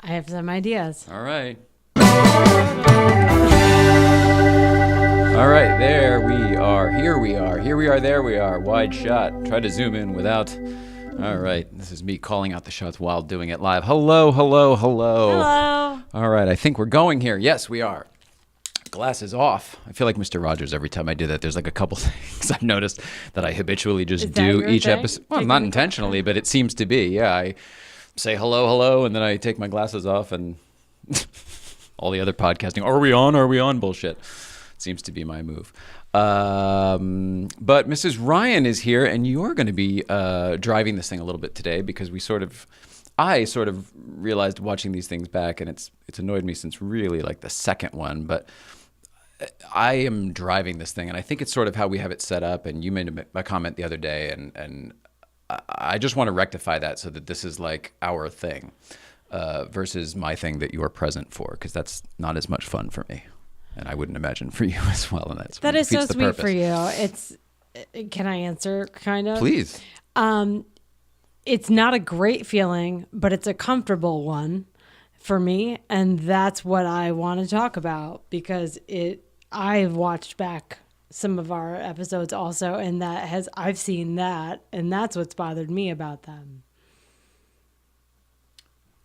I have some ideas. All right. All right, there we are. Here we are. Here we are. There we are. Wide shot. Try to zoom in without. All right. This is me calling out the shots while doing it live. Hello, hello, hello. Hello. All right. I think we're going here. Yes, we are. Glasses off. I feel like Mr. Rogers every time I do that. There's like a couple things I've noticed that I habitually just do each episode. Well, not intentionally, but it seems to be. Yeah, I say hello, hello, and then I take my glasses off and all the other podcasting. Are we on? Are we on? Bullshit. Seems to be my move. But Mrs. Ryan is here, and you're going to be driving this thing a little bit today because I sort of realized watching these things back, and it's annoyed me since really like the second one, but I am driving this thing, and I think it's sort of how we have it set up, and you made a comment the other day, and I just want to rectify that so that this is like our thing versus my thing that you are present for, because that's not as much fun for me, and I wouldn't imagine for you as well, and that is so sweet purpose. for you. Can I answer kind of? Please. It's not a great feeling, but it's a comfortable one for me. And that's what I want to talk about because I've watched back some of our episodes also, and I've seen that, and that's what's bothered me about them.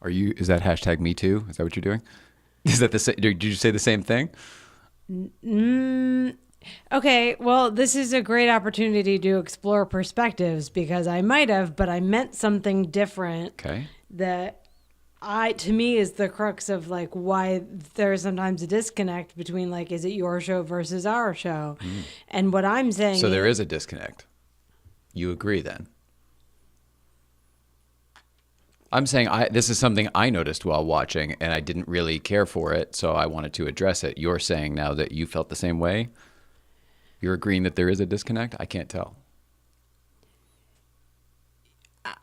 Is that hashtag me too? Is that what you're doing? Is that did you say the same thing? Okay, well, this is a great opportunity to explore perspectives because I might have, but I meant something different. Okay. That to me is the crux of like why there's sometimes a disconnect between like, is it your show versus our show? And what I'm saying. So there is a disconnect. You agree then? I'm saying this is something I noticed while watching and I didn't really care for it. So I wanted to address it. You're saying now that you felt the same way? You're agreeing that there is a disconnect? I can't tell.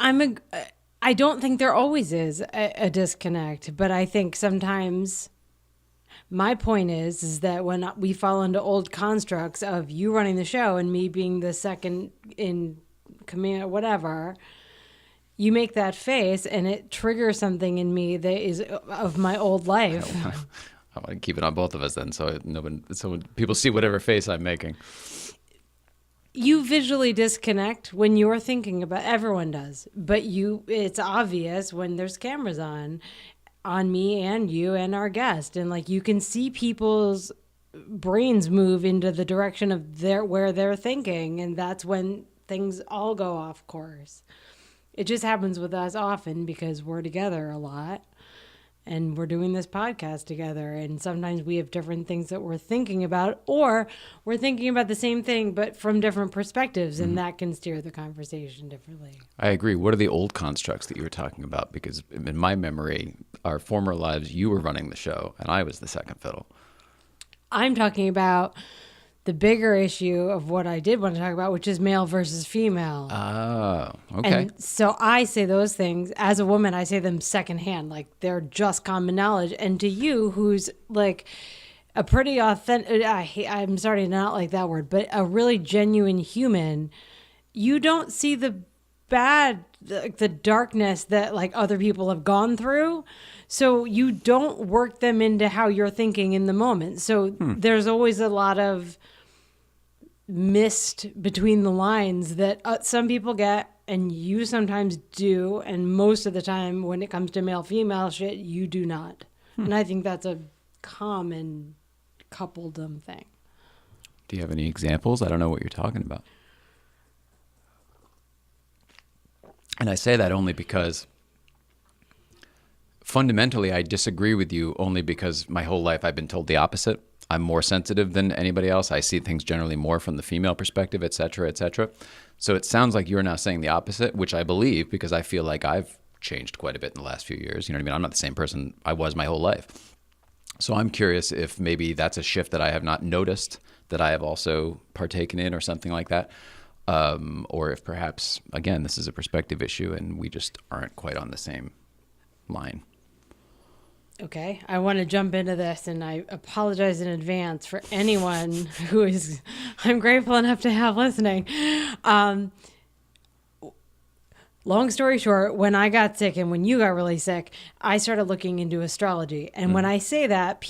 I don't think there always is a disconnect, but I think sometimes my point is that when we fall into old constructs of you running the show and me being the second in command, whatever, you make that face and it triggers something in me that is of my old life. I want to keep it on both of us then, so people see whatever face I'm making. You visually disconnect when you're thinking about. Everyone does, but it's obvious when there's cameras on me and you and our guest, and like you can see people's brains move into the direction of where they're thinking, and that's when things all go off course. It just happens with us often because we're together a lot. And we're doing this podcast together. And sometimes we have different things that we're thinking about, or we're thinking about the same thing, but from different perspectives. And that can steer the conversation differently. I agree. What are the old constructs that you were talking about? Because in my memory, our former lives, you were running the show and I was the second fiddle. I'm talking about the bigger issue of what I did want to talk about, which is male versus female. Oh, okay. And so I say those things as a woman, I say them secondhand, like they're just common knowledge. And to you, who's like a pretty authentic, I'm sorry to not like that word, but a really genuine human, you don't see the bad, the darkness that like other people have gone through. So you don't work them into how you're thinking in the moment. So there's always a lot of mist between the lines that some people get and you sometimes do, and most of the time when it comes to male-female shit, you do not. And I think that's a common coupledom thing. Do you have any examples? I don't know what you're talking about. And I say that only because fundamentally I disagree with you only because my whole life I've been told the opposite. I'm more sensitive than anybody else. I see things generally more from the female perspective, et cetera, et cetera. So it sounds like you're now saying the opposite, which I believe because I feel like I've changed quite a bit in the last few years. You know what I mean? I'm not the same person I was my whole life. So I'm curious if maybe that's a shift that I have not noticed that I have also partaken in or something like that. Or if perhaps, again, this is a perspective issue and we just aren't quite on the same line. Okay, I want to jump into this, and I apologize in advance for anyone I'm grateful enough to have listening. long story short, when I got sick and when you got really sick, I started looking into astrology. And when I say that,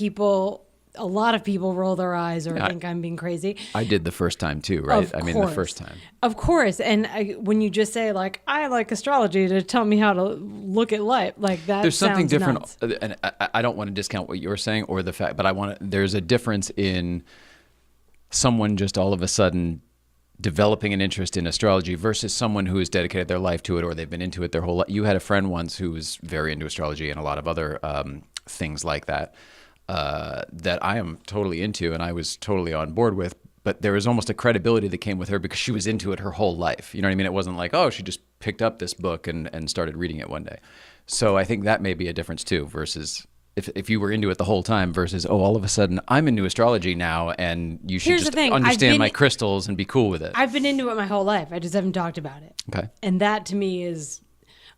a lot of people roll their eyes or think I'm being crazy. I did the first time too, right? Of I mean, the first time. Of course. And when you just say like, I like astrology to tell me how to look at life, like that There's something sounds different. nuts. And I don't want to discount what you're saying or the fact, but there's a difference in someone just all of a sudden developing an interest in astrology versus someone who has dedicated their life to it or they've been into it their whole life. You had a friend once who was very into astrology and a lot of other things like that. That I am totally into and I was totally on board with, but there was almost a credibility that came with her because she was into it her whole life. You know what I mean? It wasn't like, oh, she just picked up this book and started reading it one day. So I think that may be a difference too, versus if you were into it the whole time versus, oh, all of a sudden I'm into astrology now and you should Here's the just thing. understand my crystals and be cool with it. I've been into it my whole life. I just haven't talked about it. Okay. And that to me is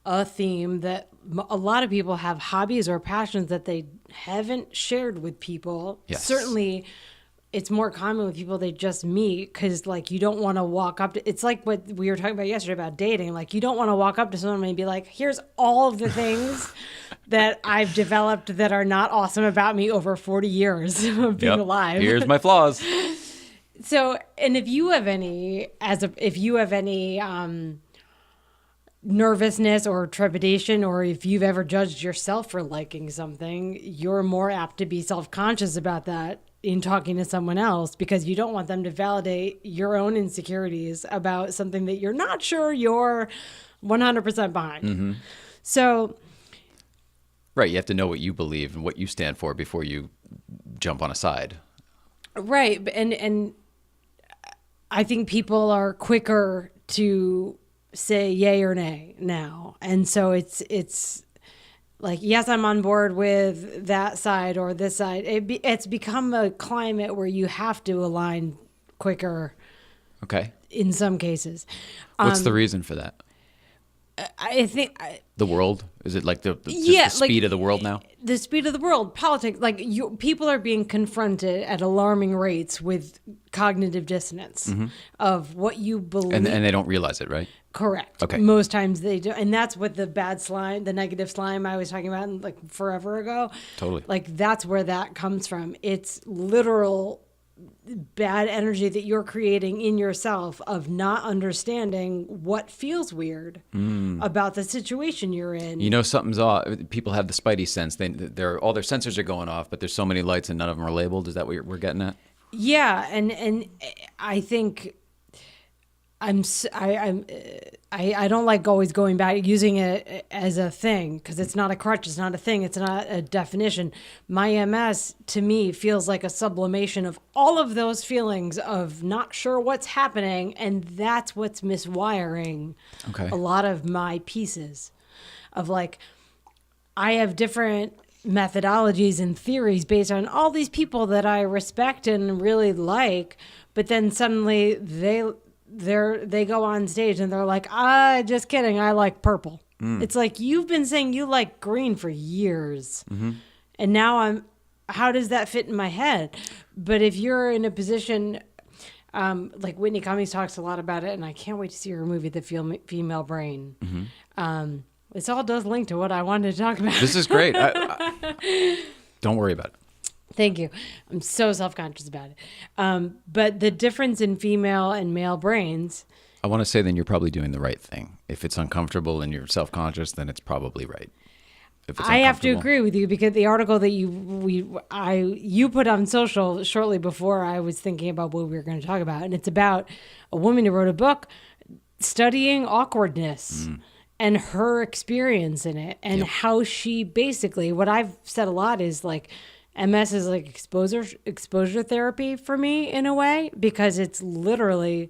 a theme that a lot of people have hobbies or passions that they haven't shared with people. Yes. Certainly it's more common with people they just meet because like you don't want to walk up to, it's like what we were talking about yesterday about dating. Like you don't want to walk up to someone and be like, here's all of the things that I've developed that are not awesome about me over 40 years of being alive. Here's my flaws. So, and if you have any, nervousness or trepidation, or if you've ever judged yourself for liking something, you're more apt to be self-conscious about that in talking to someone else because you don't want them to validate your own insecurities about something that you're not sure you're 100% behind. Mm-hmm. So, right, you have to know what you believe and what you stand for before you jump on a side. Right, and I think people are quicker to say yay or nay now. And so it's like, yes, I'm on board with that side or this side. It's become a climate where you have to align quicker. Okay. In some cases. What's the reason for that? I think the world, is it like the speed of the world now? The speed of the world, politics, like people are being confronted at alarming rates with cognitive dissonance of what you believe, and they don't realize it, right? Correct. Okay. Most times they do, and that's what the bad slime, the negative slime I was talking about, like forever ago. Totally. Like that's where that comes from. It's literal bad energy that you're creating in yourself of not understanding what feels weird about the situation you're in. You know, something's off. People have the spidey sense. All their sensors are going off, but there's so many lights and none of them are labeled. Is that what we're getting at? Yeah, and I think I don't like always going back using it as a thing because it's not a crutch, it's not a thing, it's not a definition. My MS to me feels like a sublimation of all of those feelings of not sure what's happening, and that's what's miswiring a lot of my pieces of like I have different methodologies and theories based on all these people that I respect and really like, but then suddenly they go on stage and they're like, just kidding, I like purple. It's like, you've been saying you like green for years. And now how does that fit in my head? But if you're in a position, like Whitney Cummings talks a lot about it, and I can't wait to see her movie, The Female Brain. This all does link to what I wanted to talk about. This is great. Don't worry about it. Thank you. I'm so self-conscious about it. But the difference in female and male brains. I want to say then you're probably doing the right thing. If it's uncomfortable and you're self-conscious, then it's probably right. If it's I have to agree with you because the article that you put on social shortly before I was thinking about what we were going to talk about, and it's about a woman who wrote a book studying awkwardness and her experience in it, and how she basically, what I've said a lot is like, MS is like exposure therapy for me in a way, because it's literally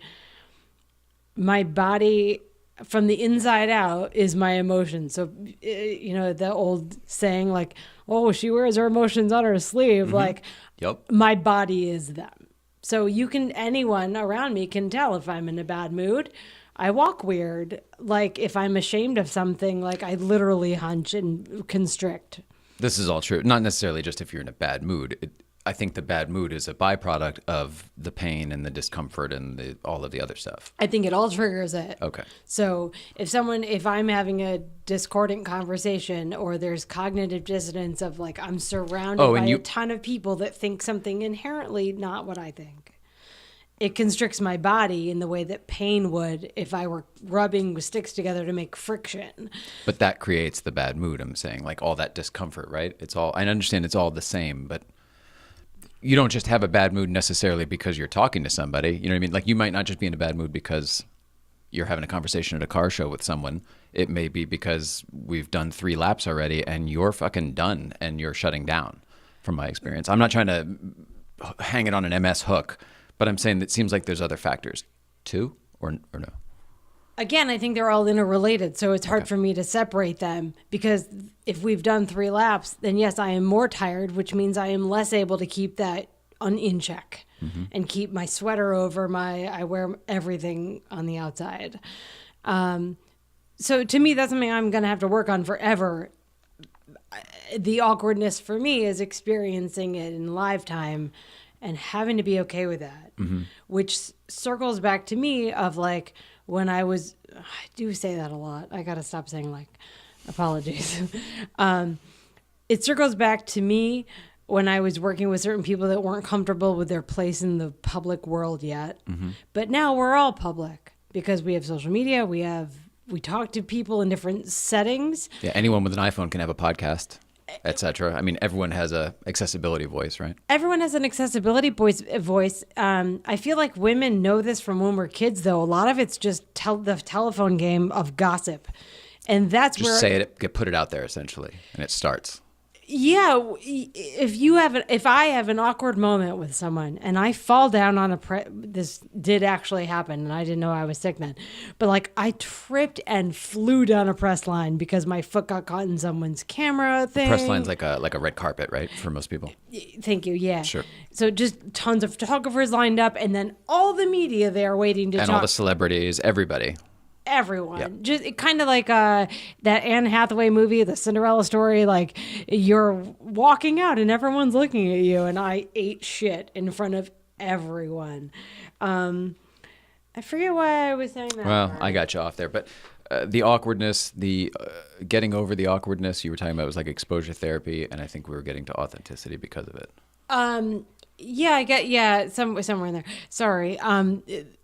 my body from the inside out is my emotion. So, you know, the old saying like, oh, she wears her emotions on her sleeve. Like, my body is them. So anyone around me can tell if I'm in a bad mood. I walk weird. Like if I'm ashamed of something, like I literally hunch and constrict. This is all true. Not necessarily just if you're in a bad mood. I think the bad mood is a byproduct of the pain and the discomfort and all of the other stuff. I think it all triggers it. Okay. So if I'm having a discordant conversation, or there's cognitive dissonance of like I'm surrounded by a ton of people that think something inherently not what I think, it constricts my body in the way that pain would if I were rubbing sticks together to make friction. But that creates the bad mood, I'm saying, like all that discomfort, right? I understand it's all the same, but you don't just have a bad mood necessarily because you're talking to somebody. You know what I mean? Like you might not just be in a bad mood because you're having a conversation at a car show with someone. It may be because we've done 3 laps already and you're fucking done and you're shutting down, from my experience. I'm not trying to hang it on an MS hook, but I'm saying that it seems like there's other factors too, or no? Again, I think they're all interrelated, so it's hard for me to separate them, because if we've done 3 laps, then yes, I am more tired, which means I am less able to keep that in check and keep my sweater over I wear everything on the outside. So to me, that's something I'm going to have to work on forever. The awkwardness for me is experiencing it in live time and having to be okay with that, which circles back to me of like when I do say that a lot. I got to stop saying like, apologies. It circles back to me when I was working with certain people that weren't comfortable with their place in the public world yet. But now we're all public because we have social media. We talk to people in different settings. Yeah, anyone with an iPhone can have a podcast, etc. I mean, everyone has a accessibility voice, right? Everyone has an accessibility voice. I feel like women know this from when we're kids, though. A lot of it's just the telephone game of gossip. And that's just say it, put it out there, essentially, and it starts. Yeah, if I have an awkward moment with someone and I fall down on this did actually happen and I didn't know I was sick then, but like I tripped and flew down a press line because my foot got caught in someone's camera thing. Press line's like a red carpet, right, for most people. Thank you. Yeah. Sure. So just tons of photographers lined up, and then all the media there waiting to talk. And all the celebrities, everybody. Everyone. Yep. Just kind of like that Anne Hathaway movie, The Cinderella Story. Like you're walking out and everyone's looking at you, and I ate shit in front of everyone. I forget why I was saying that. Well, I got you off there, but the awkwardness, the getting over the awkwardness you were talking about was like exposure therapy, and I think we were getting to authenticity because of it. Yeah, somewhere in there. Sorry.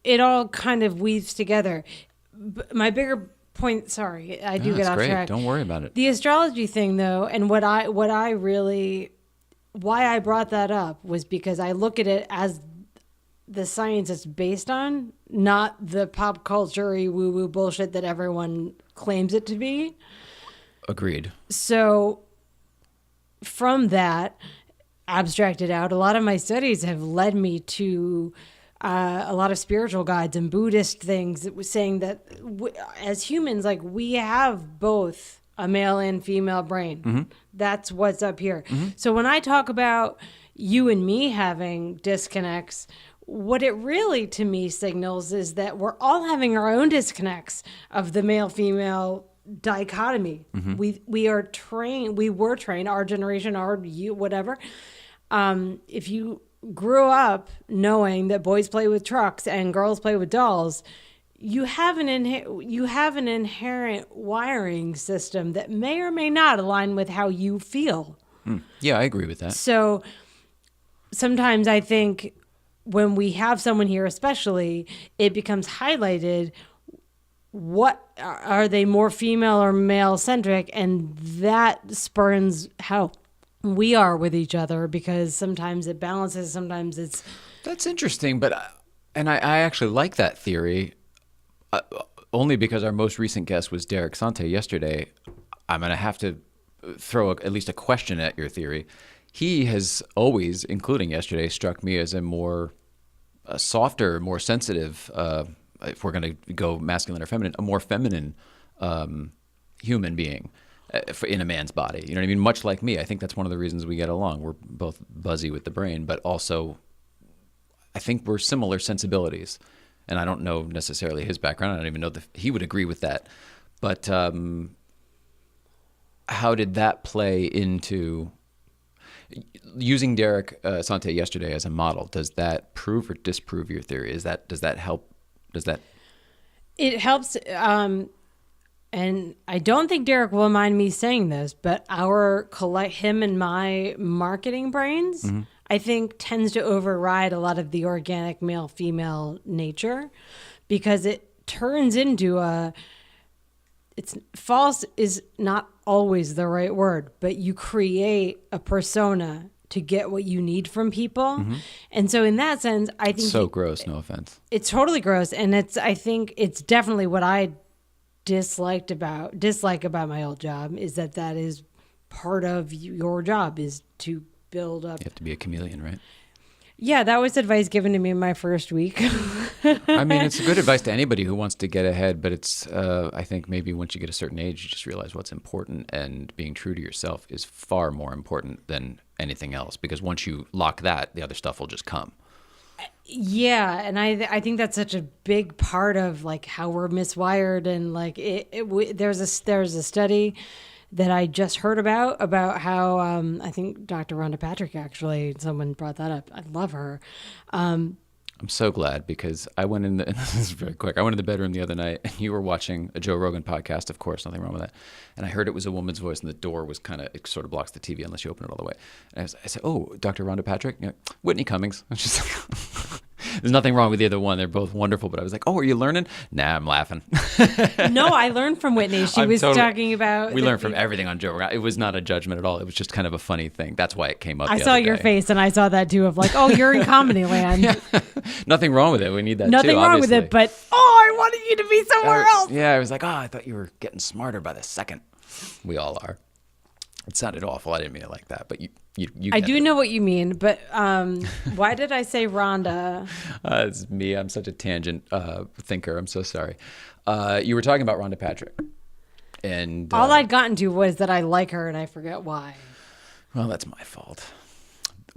It all kind of weaves together. My bigger point, sorry, I do get off track. Don't worry about it. The astrology thing, though, and why I brought that up was because I look at it as the science it's based on, not the pop culture-y woo-woo bullshit that everyone claims it to be. Agreed. So from that, abstracted out, a lot of my studies have led me to a lot of spiritual guides and Buddhist things that was saying that as humans, like we have both a male and female brain. That's what's up here. So when I talk about you and me having disconnects, what it really to me signals is that we're all having our own disconnects of the male-female dichotomy. We were trained, our generation, whatever. If you grew up knowing that boys play with trucks and girls play with dolls, you have an inherent wiring system that may or may not align with how you feel. Yeah, I agree with that. So sometimes I think when we have someone here, especially, it becomes highlighted. What are they, more female or male centric? And that spurns how we are with each other, because sometimes it balances, sometimes it's... That's interesting, but I actually like that theory, only because our most recent guest was Derek Sante yesterday. I'm going to have to throw at least a question at your theory. He has always, including yesterday, struck me as a softer, more sensitive, if we're going to go masculine or feminine, a more feminine human being. In a man's body, you know what I mean? Much like me, I think that's one of the reasons we get along. We're both buzzy with the brain, but also I think we're similar sensibilities. And I don't know necessarily his background. I don't even know if he would agree with that. But how did that play into... Using Derek Sante yesterday as a model, does that prove or disprove your theory? Does that help? Does that? It helps. And I don't think Derek will mind me saying this, but him and my marketing brains, I think, tends to override a lot of the organic male-female nature, because it turns into it's false is not always the right word, but you create a persona to get what you need from people. And so in that sense, I think So gross, no offense. it's totally gross. And I think it's definitely what I dislike about my old job, is that is part of your job, is to build up. You have to be a chameleon, right? Yeah, that was advice given to me in my first week. I mean, it's good advice to anybody who wants to get ahead, but it's, I think maybe once you get a certain age, you just realize what's important, and being true to yourself is far more important than anything else, because once you lock that, the other stuff will just come. Yeah, and I think that's such a big part of like how we're miswired, and like there's a study that I just heard about how I think Dr. Rhonda Patrick, actually, someone brought that up. I love her. I'm so glad, because I went in and this is very quick. I went in the bedroom the other night, and you were watching a Joe Rogan podcast, of course, nothing wrong with that. And I heard it was a woman's voice, and the door was it sort of blocks the TV unless you open it all the way. And I said, "Oh, Dr. Rhonda Patrick?" You know, Whitney Cummings. And she's like, there's nothing wrong with either one. They're both wonderful. But I was like, "Oh, are you learning?" Nah, I'm laughing. No, I learned from Whitney. She was talking about. We learned from everything on Joe Rogan. It was not a judgment at all. It was just kind of a funny thing. That's why it came up. I saw your face, and I saw that too. Of like, oh, you're in comedy land. Yeah. Nothing wrong with it. We need that Nothing too, wrong obviously. with it, but I wanted you to be somewhere else. Yeah, I was like, I thought you were getting smarter by the second. We all are. It sounded awful. I didn't mean it like that, but you I do know what you mean, but why did I say Rhonda? It's me. I'm such a tangent thinker. I'm so sorry. You were talking about Rhonda Patrick, and all I'd gotten to was that I like her, and I forget why. Well, that's my fault.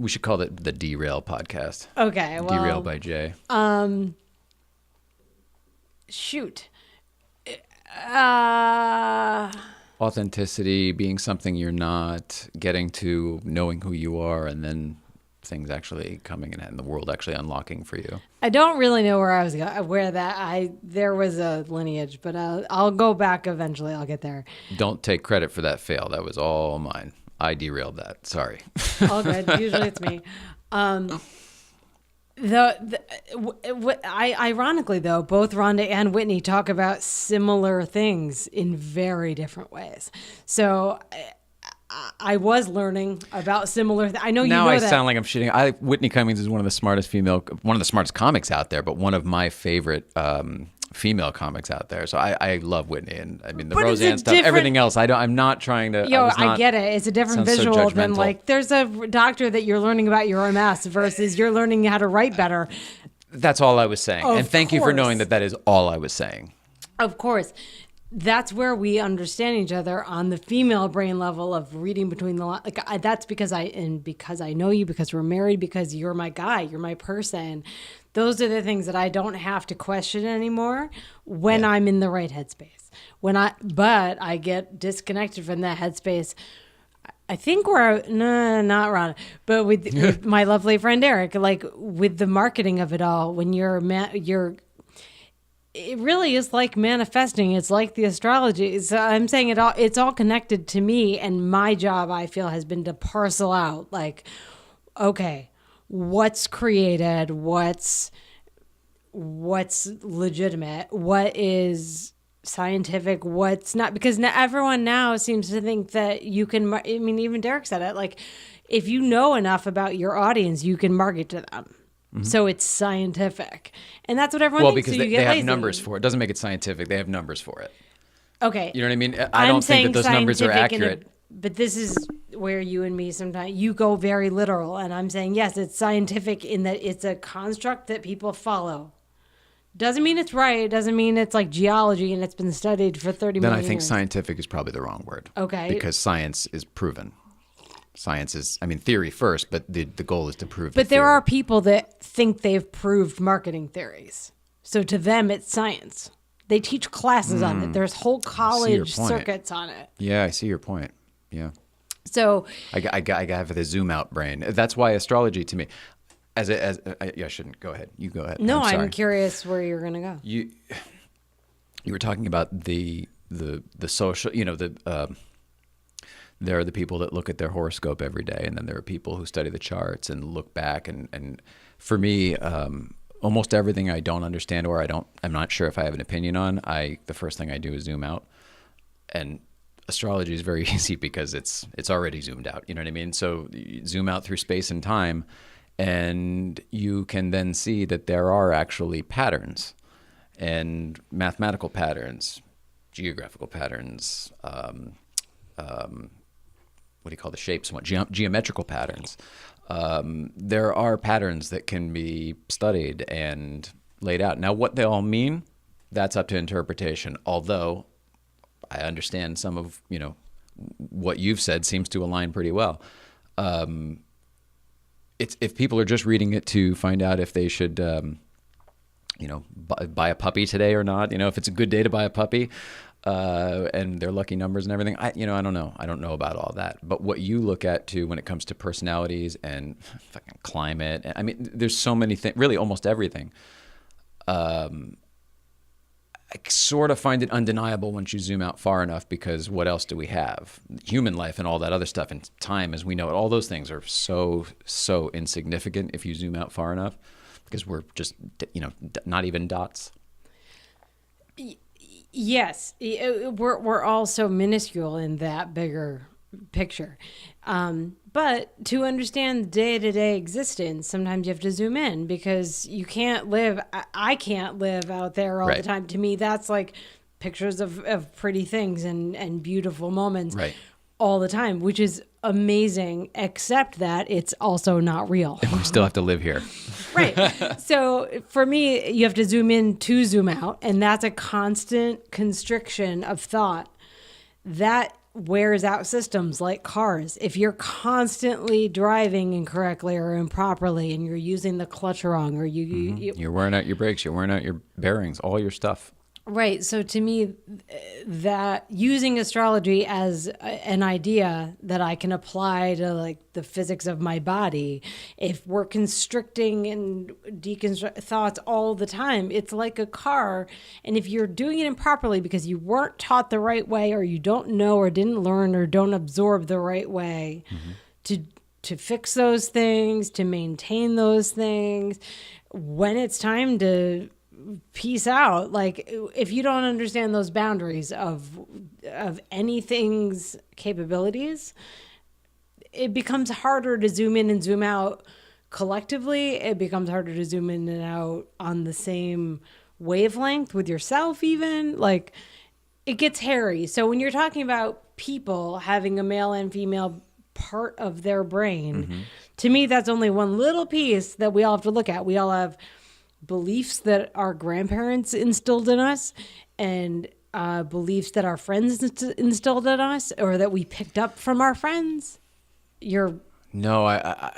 We should call it the Derail podcast. Okay, well, Derail by Jay. Shoot. Authenticity, being something you're not, getting to knowing who you are, and then things actually coming in and the world actually unlocking for you. I don't really know where I was going, there was a lineage, but I'll go back eventually. I'll get there. Don't take credit for that fail. That was all mine. I derailed that. Sorry. All good. Usually it's me. Ironically, though, both Rhonda and Whitney talk about similar things in very different ways. So I was learning about similar. I know you now know I that. sound like I'm shitting. Whitney Cummings is one of the smartest comics out there, but one of my favorite female comics out there. So I love Whitney, and I mean the Roseanne stuff, everything else. I'm not trying to. I get it. It's a different visual than like there's a doctor that you're learning about your MS versus you're learning how to write better. That's all I was saying, and thank you for knowing that is all I was saying. Of course. That's where we understand each other on the female brain level of reading between the lines. Like that's because I know you, because we're married, because you're my guy, you're my person. Those are the things that I don't have to question anymore when I'm in the right headspace. But I get disconnected from that headspace. I think not Ron, but with my lovely friend Eric, like with the marketing of it all, when it really is like manifesting. It's like the astrology. So I'm saying it's all connected to me, and my job, I feel, has been to parcel out like, okay, what's created, what's legitimate, what is scientific, what's not, because everyone now seems to think that you can, I mean, even Derek said it, like if you know enough about your audience, you can market to them. Mm-hmm. So it's scientific. And that's what everyone thinks. Well, because they have numbers for it. It doesn't make it scientific. They have numbers for it. Okay. You know what I mean? I don't think that those numbers are accurate. But this is where you and me sometimes, you go very literal. And I'm saying, yes, it's scientific in that it's a construct that people follow. Doesn't mean it's right. Doesn't mean it's like geology and it's been studied for 30 million years. Then I think scientific is probably the wrong word. Okay. Because science is proven. Science is, theory first, but the goal is to prove. But there are people that think they've proved marketing theories. So to them, it's science. They teach classes on it. There's whole college circuits on it. Yeah, I see your point. Yeah. So I have the zoom out brain. That's why astrology to me, I shouldn't go ahead. You go ahead. no, I'm sorry. I'm curious where you're going to go. You were talking about the social, there are the people that look at their horoscope every day, and then there are people who study the charts and look back. And for me, almost everything I don't understand or I'm not sure if I have an opinion on, the first thing I do is zoom out. And astrology is very easy because it's already zoomed out. You know what I mean? So you zoom out through space and time, and you can then see that there are actually patterns and mathematical patterns, geographical patterns, what do you call the shapes? Geometrical patterns. There are patterns that can be studied and laid out. Now, what they all mean, that's up to interpretation. Although I understand some of what you've said seems to align pretty well. If people are just reading it to find out if they should, buy a puppy today or not, if it's a good day to buy a puppy. And their lucky numbers and everything. I don't know. I don't know about all that. But what you look at too, when it comes to personalities and fucking climate, I mean, there's so many things. Really, almost everything. I sort of find it undeniable once you zoom out far enough, because what else do we have? Human life and all that other stuff, and time as we know it. All those things are so insignificant if you zoom out far enough, because we're just not even dots. Yes, we're all so minuscule in that bigger picture. But to understand day-to-day existence, sometimes you have to zoom in, because you can't live, I can't live out there all the time. To me, that's like pictures of pretty things and beautiful moments all the time, which is amazing, except that it's also not real. And we still have to live here. Right. So for me, you have to zoom in to zoom out, and that's a constant constriction of thought that wears out systems like cars. If you're constantly driving incorrectly or improperly, and you're using the clutch wrong, or you're wearing out your brakes, you're wearing out your bearings, all your stuff. Right. So to me, that using astrology as an idea that I can apply to like the physics of my body, if we're constricting and deconstruct thoughts all the time, it's like a car. And if you're doing it improperly because you weren't taught the right way, or you don't know or didn't learn or don't absorb the right way to fix those things, to maintain those things, when it's time to peace out, like if you don't understand those boundaries of anything's capabilities, it becomes harder to zoom in and zoom out collectively. It becomes harder to zoom in and out on the same wavelength with yourself, even. Like, it gets hairy. So when you're talking about people having a male and female part of their brain, to me, that's only one little piece that we all have to look at. We all have beliefs that our grandparents instilled in us, and beliefs that our friends instilled in us, or that we picked up from our friends. No,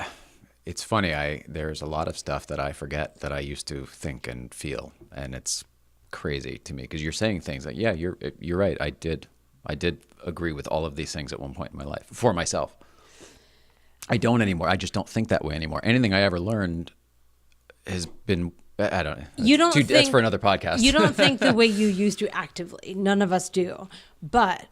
it's funny. There's a lot of stuff that I forget that I used to think and feel, and it's crazy to me, because you're saying things like, yeah, you're right. I did agree with all of these things at one point in my life for myself. I don't anymore. I just don't think that way anymore. Anything I ever learned has been, I don't know. That's for another podcast. You don't think the way you used to actively. None of us do. But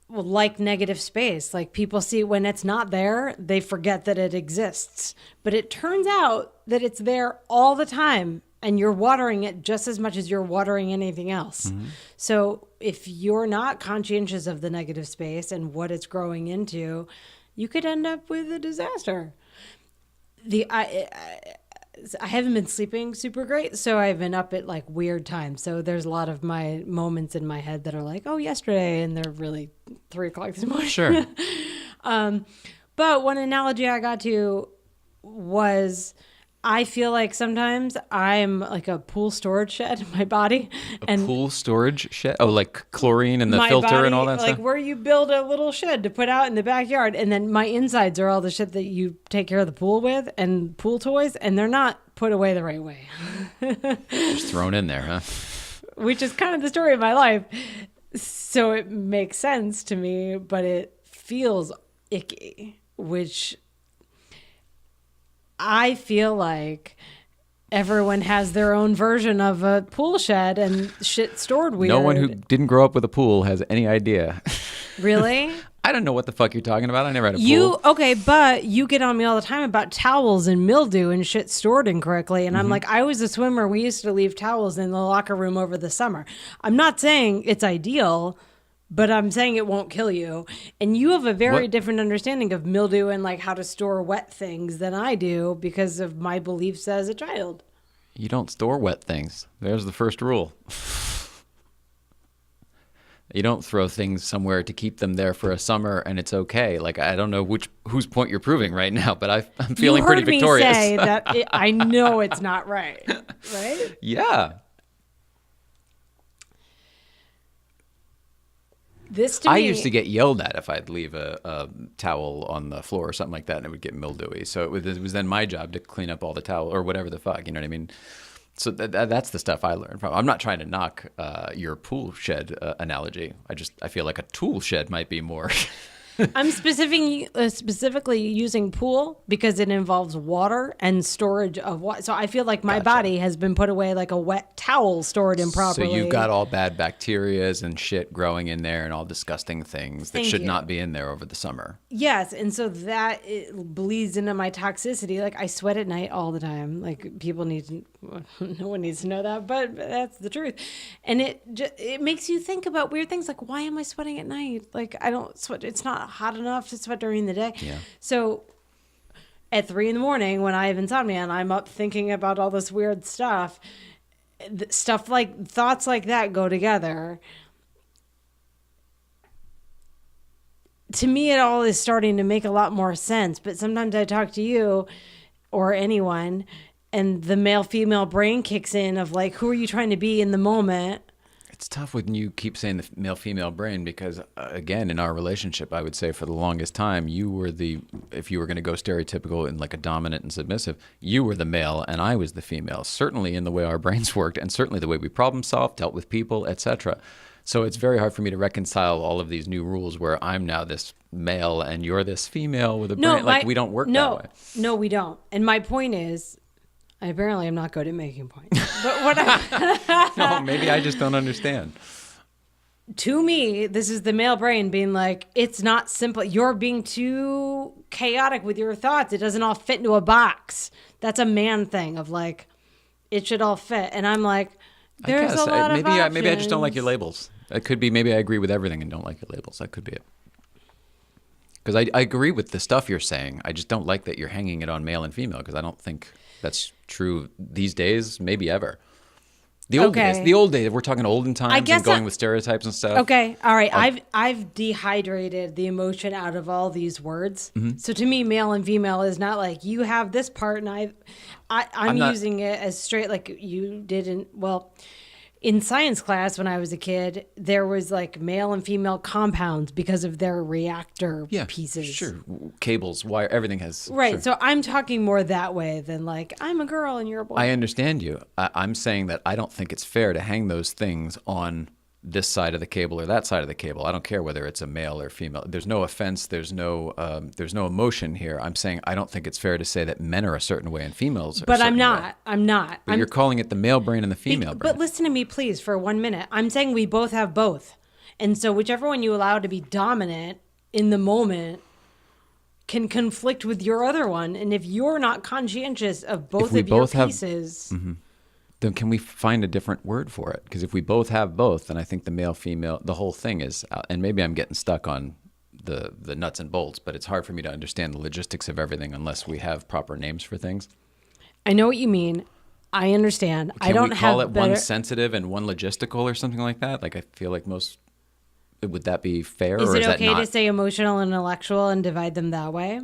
like negative space, like people see when it's not there, they forget that it exists. But it turns out that it's there all the time, and you're watering it just as much as you're watering anything else. So if you're not conscientious of the negative space and what it's growing into, you could end up with a disaster. I haven't been sleeping super great, so I've been up at like weird times. So there's a lot of my moments in my head that are like, oh, yesterday, and they're really 3 o'clock this morning. Sure. But one analogy I got to was, I feel like sometimes I'm like a pool storage shed in my body. Pool storage shed? Oh, like chlorine and the filter body, and all that like stuff? where you build a little shed to put out in the backyard. And then my insides are all the shit that you take care of the pool with, and pool toys, and they're not put away the right way. Just thrown in there, huh? Which is kind of the story of my life. So it makes sense to me, but it feels icky, which I feel like everyone has their own version of a pool shed and shit stored weird. No one who didn't grow up with a pool has any idea. Really? I don't know what the fuck you're talking about. I never had a pool. Okay, but you get on me all the time about towels and mildew and shit stored incorrectly. And I'm like, I was a swimmer. We used to leave towels in the locker room over the summer. I'm not saying it's ideal, but I'm saying it won't kill you. And you have a very different understanding of mildew and like how to store wet things than I do because of my beliefs as a child. You don't store wet things. There's the first rule. You don't throw things somewhere to keep them there for a summer and it's okay. Like, I don't know whose point you're proving right now, but I'm feeling pretty victorious. You heard me say that I know it's not right, right? Yeah. I used to get yelled at if I'd leave a towel on the floor or something like that, and it would get mildewy. So it was then my job to clean up all the towel or whatever the fuck. You know what I mean? So that's the stuff I learned from. I'm not trying to knock your pool shed analogy. I feel like a tool shed might be more. I'm specifically using pool because it involves water and storage of water. So I feel like my body has been put away like a wet towel stored improperly. So you've got all bad bacteria and shit growing in there and all disgusting things that should not be in there over the summer. Yes, and so that it bleeds into my toxicity. Like I sweat at night all the time. Like no one needs to know that, but that's the truth. And it makes you think about weird things like, why am I sweating at night? Like I don't sweat. It's not hot enough to sweat during the day. Yeah. So at 3 a.m. when I have insomnia and I'm up thinking about all this weird stuff like thoughts like that go together. To me, it all is starting to make a lot more sense. But sometimes I talk to you or anyone and the male-female brain kicks in of like, who are you trying to be in the moment? It's tough when you keep saying the male-female brain because, again, in our relationship, I would say for the longest time, you were if you were going to go stereotypical and like a dominant and submissive, you were the male and I was the female, certainly in the way our brains worked and certainly the way we problem solved, dealt with people, etc. So it's very hard for me to reconcile all of these new rules where I'm now this male and you're this female with a brain. Like we don't work that way. No, we don't. And my point is, apparently I'm not good at making points. But what No, maybe I just don't understand. To me, this is the male brain being like, it's not simple. You're being too chaotic with your thoughts. It doesn't all fit into a box. That's a man thing of like, it should all fit. And I'm like, there's a lot of options. Maybe I just don't like your labels. It could be maybe I agree with everything and don't like your labels. That could be it. Because I agree with the stuff you're saying. I just don't like that you're hanging it on male and female because I don't think that's true these days, maybe ever. The old days, we're talking olden times and going with stereotypes and stuff. Okay, all right. I've dehydrated the emotion out of all these words. Mm-hmm. So to me, male and female is not like you have this part and I'm using it as straight like you didn't. Well, in science class when I was a kid, there was like male and female compounds because of their reactor pieces. Sure, cables, wire, everything has. Right, sure. So I'm talking more that way than like I'm a girl and you're a boy. I understand you. I'm saying that I don't think it's fair to hang those things on this side of the cable or that side of the cable. I don't care whether it's a male or female. There's no offense. There's no emotion here. I'm saying I don't think it's fair to say that men are a certain way and females are a certain way. I'm not. But you're calling it the male brain and the female brain. But listen to me, please, for 1 minute. I'm saying we both have both. And so whichever one you allow to be dominant in the moment can conflict with your other one. And if you're not conscientious of both of your pieces... Mm-hmm. Then can we find a different word for it? Because if we both have both, then I think the male, female, the whole thing is, and maybe I'm getting stuck on the nuts and bolts, but it's hard for me to understand the logistics of everything unless we have proper names for things. I know what you mean. I understand. I don't have call it one sensitive and one logistical or something like that? Like I feel like would that be fair? Is or it is okay that not? to say emotional and intellectual and divide them that way?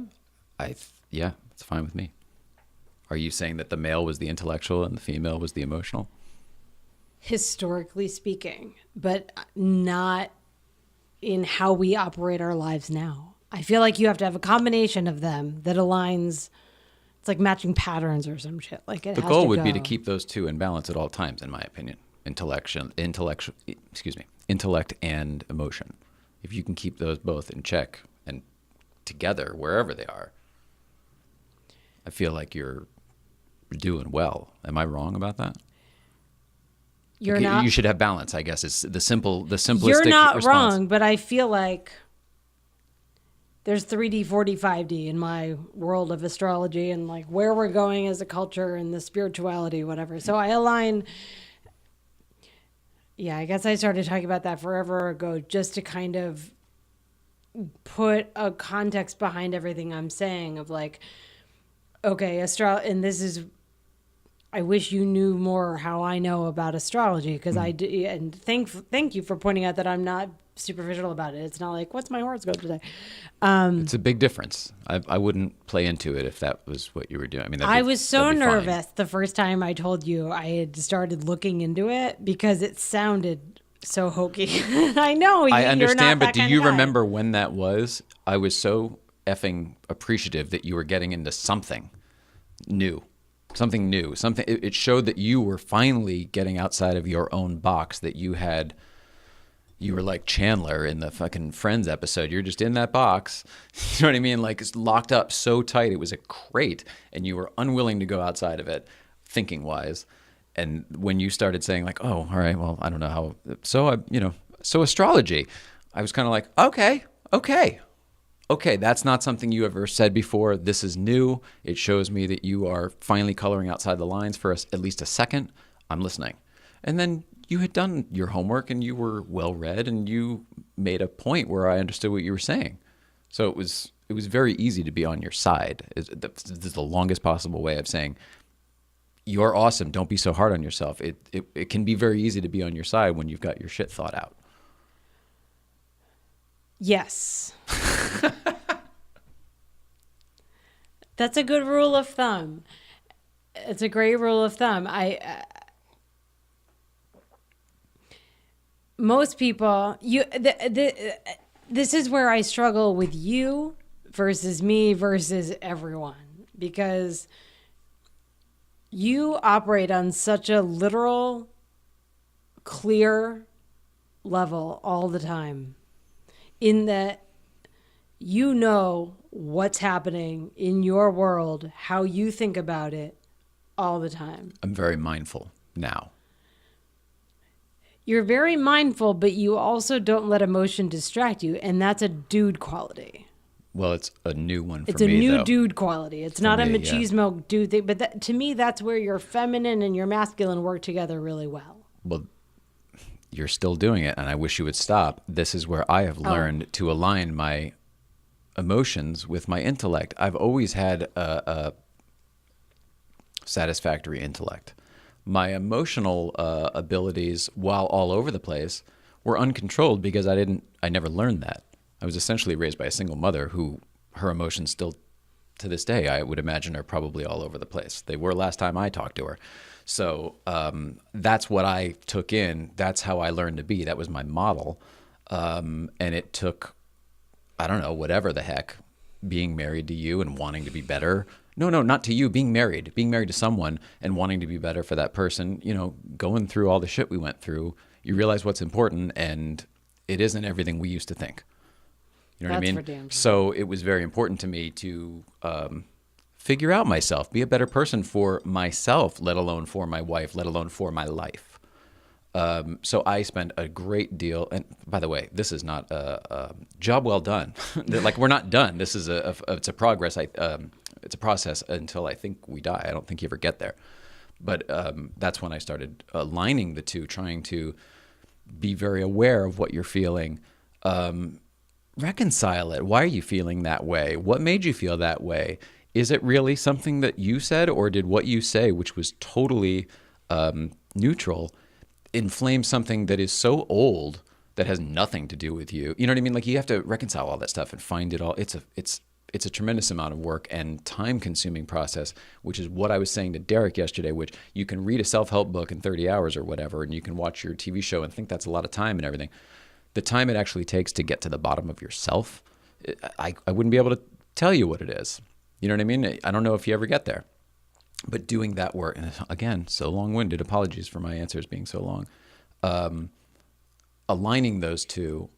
Yeah, it's fine with me. Are you saying that the male was the intellectual and the female was the emotional? Historically speaking, but not in how we operate our lives now. I feel like you have to have a combination of them that aligns. It's like matching patterns or some shit. Like the goal would be to keep those two in balance at all times, in my opinion. Intellect and emotion. If you can keep those both in check and together, wherever they are, I feel like you're doing well. Am I wrong about that? You're like, not. You should have balance, I guess. It's the simplistic You're not response. wrong, but I feel like there's 3D, 4D, 5D in my world of astrology and like where we're going as a culture and the spirituality, whatever. So I align. Yeah, I guess I started talking about that forever ago just to kind of put a context behind everything I'm saying of like, okay, and this is, I wish you knew more how I know about astrology because I do, and thank you for pointing out that I'm not superficial about it. It's not like, what's my horoscope today? It's a big difference. I wouldn't play into it if that was what you were doing. I mean, I was so that'd be fine. nervous the first time I told you I had started looking into it because it sounded so hokey. I know. I understand, but but do you remember when that was? I was so effing appreciative that you were getting into something new. Something new. Something. It showed that you were finally getting outside of your own box, that you were like Chandler in the fucking Friends episode. You're just in that box. You know what I mean? Like it's locked up so tight. It was a crate and you were unwilling to go outside of it, thinking wise. And when you started saying like, oh, all right, well, I don't know how. So astrology, I was kind of like, okay, that's not something you ever said before. This is new. It shows me that you are finally coloring outside the lines for us at least a second. I'm listening. And then you had done your homework and you were well read and you made a point where I understood what you were saying. So it was very easy to be on your side. This is the longest possible way of saying you're awesome. Don't be so hard on yourself. It can be very easy to be on your side when you've got your shit thought out. Yes. That's a good rule of thumb. It's a great rule of thumb. Most people, this is where I struggle with you versus me versus everyone, because you operate on such a literal, clear level all the time, in that you know what's happening in your world, how you think about it all the time. I'm very mindful now. You're very mindful, but you also don't let emotion distract you, and that's a dude quality. Well, it's a new one for me, It's a new though. dude quality. It's not a machismo dude thing, but to me, that's where your feminine and your masculine work together really well. Well, you're still doing it, and I wish you would stop. This is where I have learned to align my emotions with my intellect. I've always had a satisfactory intellect. My emotional abilities, while all over the place, were uncontrolled because I never learned that. I was essentially raised by a single mother who, her emotions still to this day, I would imagine, are probably all over the place. They were last time I talked to her. So that's what I took in. That's how I learned to be. That was my model. And it took, I don't know, whatever the heck, being married to you and wanting to be better. No, not to you, being married to someone and wanting to be better for that person, going through all the shit we went through, you realize what's important, and it isn't everything we used to think. You know what I mean? For damn sure. So it was very important to me to figure out myself, be a better person for myself, let alone for my wife, let alone for my life. So I spent a great deal, and by the way, this is not a job well done. Like, we're not done. This is it's a progress. It's a process until I think we die. I don't think you ever get there. But that's when I started aligning the two, trying to be very aware of what you're feeling, reconcile it. Why are you feeling that way? What made you feel that way? Is it really something that you said, or did what you say, which was totally neutral, inflame something that is so old that has nothing to do with you? You know what I mean? Like, you have to reconcile all that stuff and find it all. It's a tremendous amount of work and time-consuming process, which is what I was saying to Derek yesterday, which you can read a self-help book in 30 hours or whatever, and you can watch your TV show and think that's a lot of time and everything. The time it actually takes to get to the bottom of yourself, I wouldn't be able to tell you what it is. You know what I mean? I don't know if you ever get there. But doing that work, and again, so long-winded, apologies for my answers being so long, aligning those two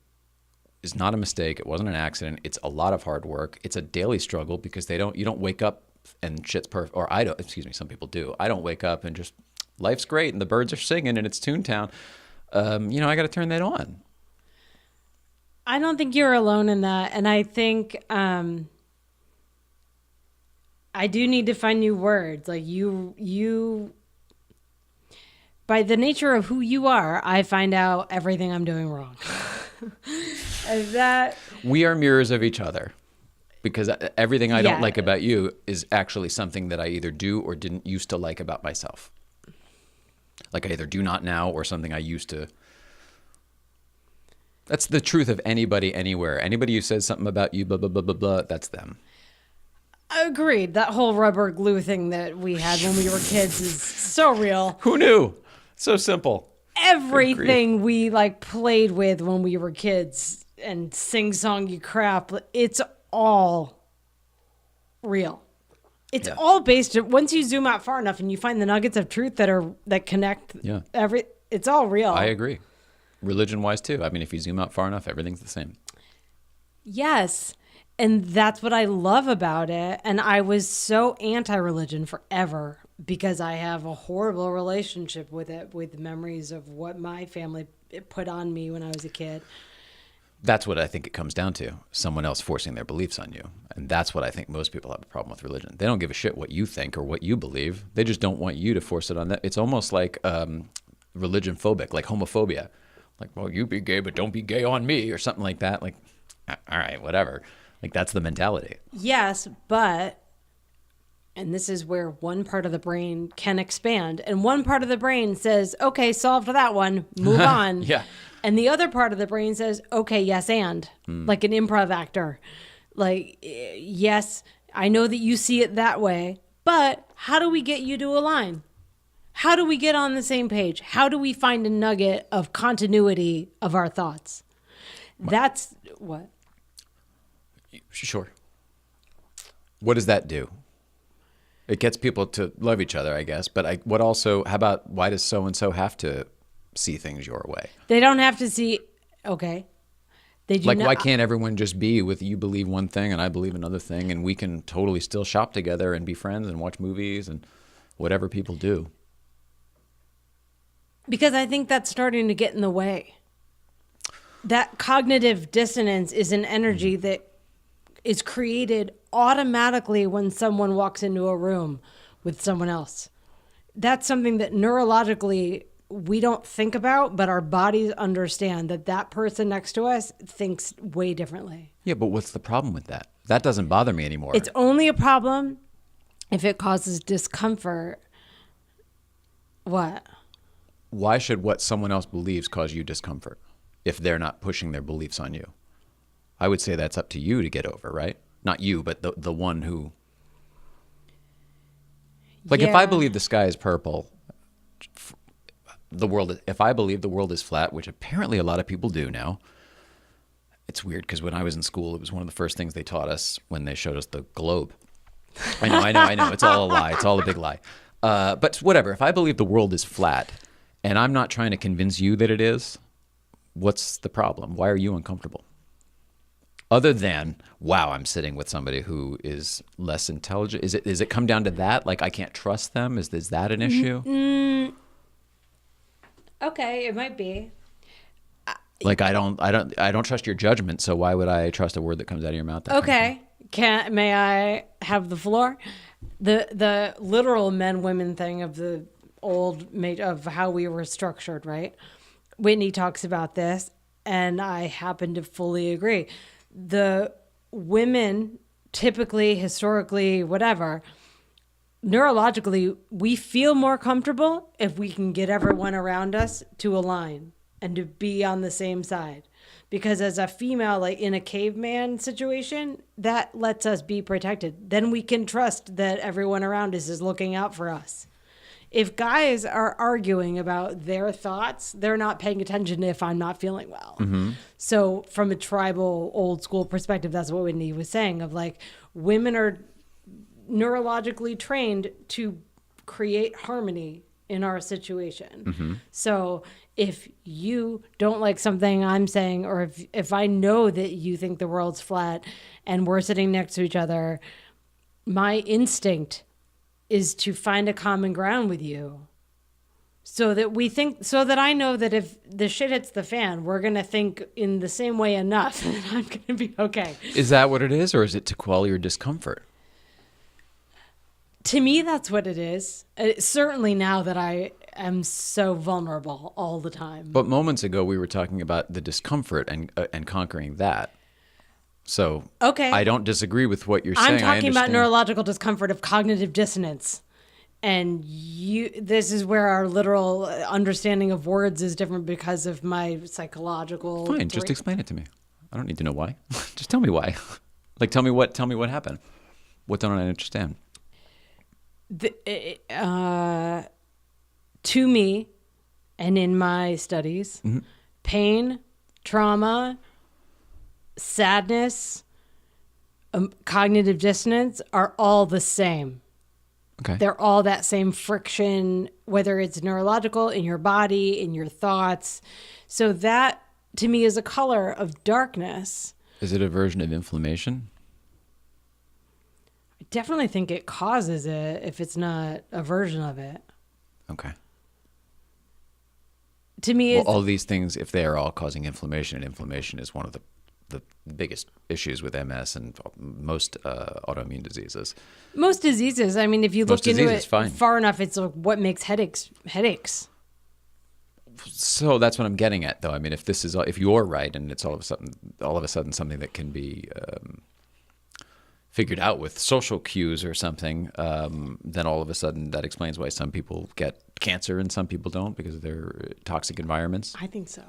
is not a mistake. It wasn't an accident. It's a lot of hard work. It's a daily struggle because you don't wake up and shit's perfect. Or I don't, excuse me, some people do. I don't wake up and just, life's great and the birds are singing and it's Toontown. I got to turn that on. I don't think you're alone in that. And I think I do need to find new words. Like you, by the nature of who you are, I find out everything I'm doing wrong. And that we are mirrors of each other, because everything I don't like about you is actually something that I either do or didn't used to like about myself. Like I either do not now or something I used to. That's the truth of anybody, anywhere. Anybody who says something about you, blah, blah, blah, blah, blah, that's them. Agreed. That whole rubber glue thing that we had when we were kids is so real. Who knew? So simple. Everything we like played with when we were kids and sing-songy crap, it's all real. It's all based, once you zoom out far enough and you find the nuggets of truth that connect it's all real. I agree. Religion-wise too. I mean, if you zoom out far enough, everything's the same. Yes. And that's what I love about it. And I was so anti-religion forever because I have a horrible relationship with it, with memories of what my family put on me when I was a kid. That's what I think it comes down to. Someone else forcing their beliefs on you. And that's what I think most people have a problem with religion. They don't give a shit what you think or what you believe. They just don't want you to force it on them. It's almost like religion phobic, like homophobia. Like, well, you be gay, but don't be gay on me or something like that. Like, all right, whatever. Like, that's the mentality. Yes, but, and this is where one part of the brain can expand. And one part of the brain says, okay, solved that one, move on. Yeah. And the other part of the brain says, okay, yes, and. Like an improv actor. Like, yes, I know that you see it that way, but how do we get you to align? How do we get on the same page? How do we find a nugget of continuity of our thoughts? That's what? Sure. What does that do? It gets people to love each other, I guess. But how about why does so-and-so have to see things your way? They don't have to see, okay. They do why can't everyone just be with you believe one thing and I believe another thing and we can totally still shop together and be friends and watch movies and whatever people do? Because I think that's starting to get in the way. That cognitive dissonance is an energy that is created automatically when someone walks into a room with someone else. That's something that neurologically we don't think about, but our bodies understand that person next to us thinks way differently. Yeah, but what's the problem with that? That doesn't bother me anymore. It's only a problem if it causes discomfort. What? Why should what someone else believes cause you discomfort if they're not pushing their beliefs on you? I would say that's up to you to get over, right? Not you, but the one who... Like, if I believe the sky is purple, if I believe the world is flat, which apparently a lot of people do now, it's weird because when I was in school, it was one of the first things they taught us when they showed us the globe. I know. It's all a lie. It's all a big lie. But whatever. If I believe the world is flat and I'm not trying to convince you that it is, what's the problem? Why are you uncomfortable? Other than, wow, I'm sitting with somebody who is less intelligent. Is it come down to that? Like, I can't trust them? Is that an issue? Okay, it might be. Like, I don't trust your judgment, so why would I trust a word that comes out of your mouth? Okay. May I have the floor? The literal men-women thing of the of how we were structured, right? Whitney talks about this, and I happen to fully agree. The women, typically, historically, whatever, neurologically, we feel more comfortable if we can get everyone around us to align and to be on the same side. Because as a female, like in a caveman situation, that lets us be protected. Then we can trust that everyone around us is looking out for us. If guys are arguing about their thoughts, they're not paying attention if I'm not feeling well. Mm-hmm. So from a tribal old school perspective, that's what Whitney was saying of like, women are neurologically trained to create harmony in our situation. Mm-hmm. So if you don't like something I'm saying, or if I know that you think the world's flat and we're sitting next to each other, my instinct is to find a common ground with you. So that I know that if the shit hits the fan, we're going to think in the same way enough that I'm going to be okay. Is that what it is, or is it to quell your discomfort? To me, that's what it is. Certainly now that I am so vulnerable all the time. But moments ago, we were talking about the discomfort and conquering that. So okay, I don't disagree with what you're saying. I'm talking about neurological discomfort of cognitive dissonance. And this is where our literal understanding of words is different because of my psychological. Fine, just explain it to me. I don't need to know why. Just tell me why. Like, tell me what happened. What don't I understand? To me, and in my studies, pain, trauma, sadness, cognitive dissonance are all the same. Okay. They're all that same friction, whether it's neurological, in your body, in your thoughts. So that, to me, is a color of darkness. Is it a version of inflammation? I definitely think it causes it if it's not a version of it. Okay. To me, well, all these things, if they are all causing inflammation, and inflammation is one of the biggest issues with MS and most autoimmune diseases. Most diseases. I mean, if you look into it far enough, it's like what makes headaches. So that's what I'm getting at, though. I mean, if you're right, and it's all of a sudden something that can be figured out with social cues or something, then all of a sudden that explains why some people get cancer and some people don't because of their toxic environments. I think so.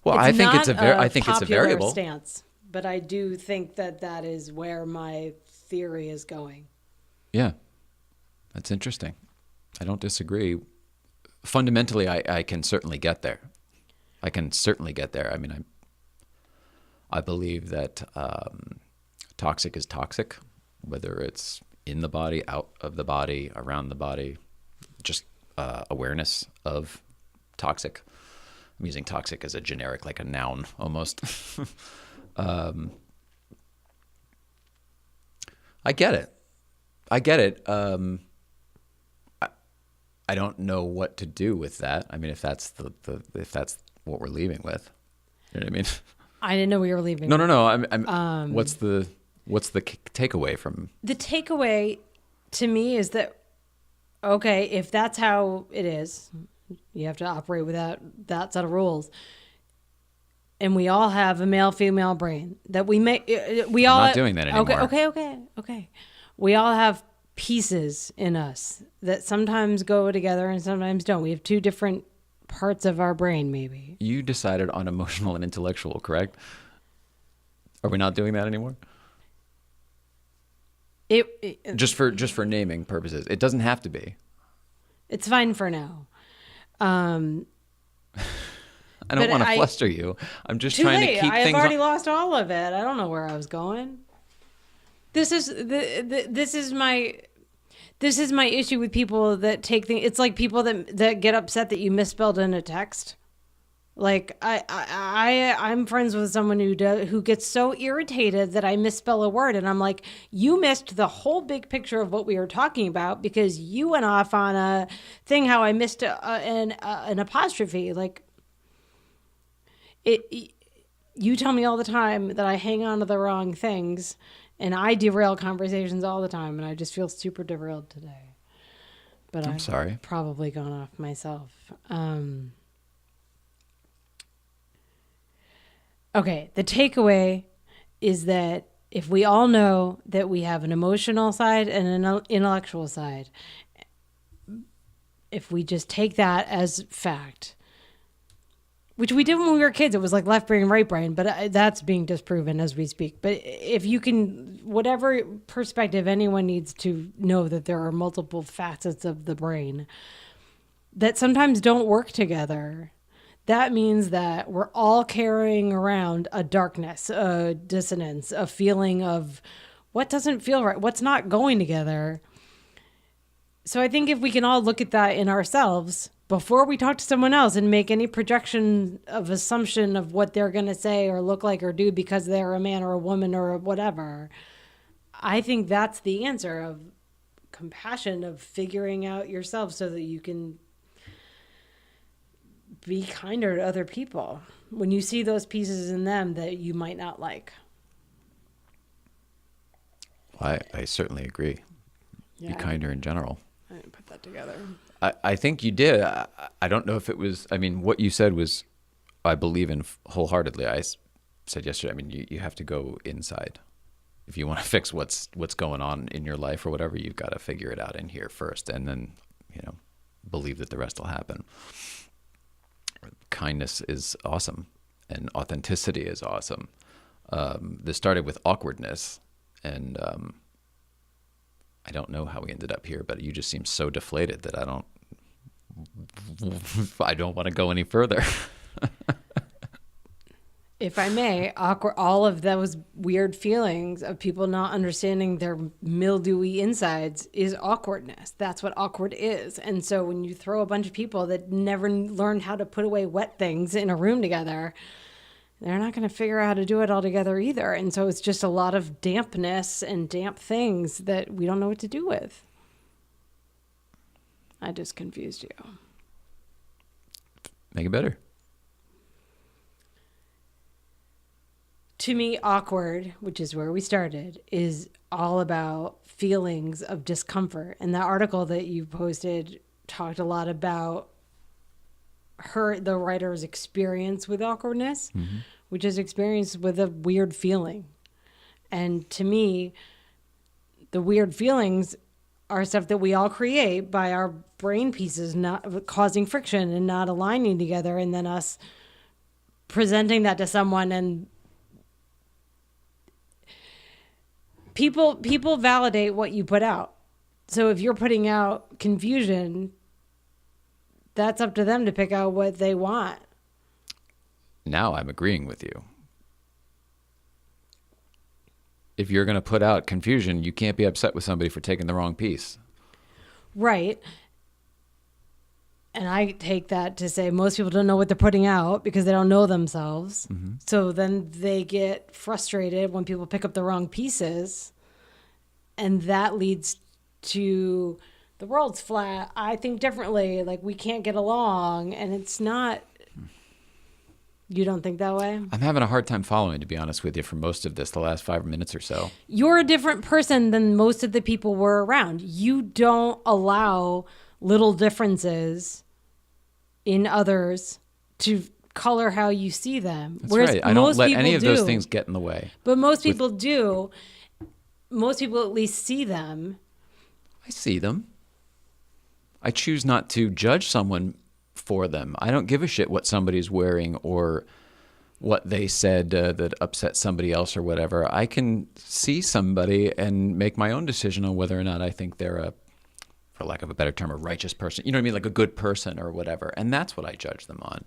Well, I think it's a variable stance, but I do think that is where my theory is going. Yeah, that's interesting. I don't disagree. Fundamentally, I can certainly get there. I mean, I believe that toxic is toxic, whether it's in the body, out of the body, around the body, just awareness of toxic. I'm using toxic as a generic, like a noun almost. I get it. I don't know what to do with that. I mean, if that's if that's what we're leaving with, you know what I mean? I didn't know we were leaving. No. I'm what's the takeaway from? The takeaway to me is that, okay, if that's how it is, you have to operate without that set of rules. And we all have a male-female brain that I'm not doing that anymore. Okay. We all have pieces in us that sometimes go together and sometimes don't. We have two different parts of our brain, maybe. You decided on emotional and intellectual, correct? Are we not doing that anymore? Just for naming purposes. It doesn't have to be. It's fine for now. I don't want to fluster you. I'm just trying to keep things. I've already lost all of it. I don't know where I was going. This is my issue with people that take things. It's like people that get upset that you misspelled in a text. Like I'm friends with someone who gets so irritated that I misspell a word, and I'm like, you missed the whole big picture of what we were talking about because you went off on a thing how I missed an apostrophe. Like you tell me all the time that I hang on to the wrong things, and I derail conversations all the time, and I just feel super derailed today. But I'm sorry. Probably gone off myself. Okay, the takeaway is that if we all know that we have an emotional side and an intellectual side, if we just take that as fact, which we did when we were kids, it was like left brain, right brain, but that's being disproven as we speak. But if you can, whatever perspective anyone needs to know that there are multiple facets of the brain that sometimes don't work together, that means that we're all carrying around a darkness, a dissonance, a feeling of what doesn't feel right, what's not going together. So I think if we can all look at that in ourselves, before we talk to someone else and make any projection of assumption of what they're going to say or look like or do because they're a man or a woman or whatever. I think that's the answer of compassion, of figuring out yourself so that you can be kinder to other people when you see those pieces in them that you might not like. I certainly agree. Yeah, be kinder in general. I didn't put that together. I think you did. I don't know if it was, I mean, what you said was, I believe in wholeheartedly. I said yesterday, I mean, you have to go inside. If you want to fix what's going on in your life or whatever, you've got to figure it out in here first, and then, believe that the rest will happen. Kindness is awesome, and authenticity is awesome. This started with awkwardness, and I don't know how we ended up here, but you just seem so deflated that I don't want to go any further. If I may, all of those weird feelings of people not understanding their mildewy insides is awkwardness. That's what awkward is. And so when you throw a bunch of people that never learned how to put away wet things in a room together, they're not going to figure out how to do it all together either. And so it's just a lot of dampness and damp things that we don't know what to do with. I just confused you. Make it better. To me, awkward, which is where we started, is all about feelings of discomfort. And the article that you posted talked a lot about the writer's experience with awkwardness, mm-hmm. which is experience with a weird feeling. And to me, the weird feelings are stuff that we all create by our brain pieces not causing friction and not aligning together, and then us presenting that to someone, and people validate what you put out. So if you're putting out confusion, that's up to them to pick out what they want. Now I'm agreeing with you. If you're going to put out confusion, you can't be upset with somebody for taking the wrong piece. Right. And I take that to say most people don't know what they're putting out because they don't know themselves. Mm-hmm. So then they get frustrated when people pick up the wrong pieces. And that leads to the world's flat. I think differently. Like, we can't get along. And it's not. You don't think that way? I'm having a hard time following, to be honest with you, for most of this, the last 5 minutes or so. You're a different person than most of the people were around. You don't allow little differences in others to color how you see them. That's right. I don't let any of those things get in the way. But most people do. Most people at least see them. I see them. I choose not to judge someone for them. I don't give a shit what somebody's wearing or what they said that upset somebody else or whatever. I can see somebody and make my own decision on whether or not I think they're a, for lack of a better term, a righteous person. You know what I mean? Like a good person or whatever. And that's what I judge them on.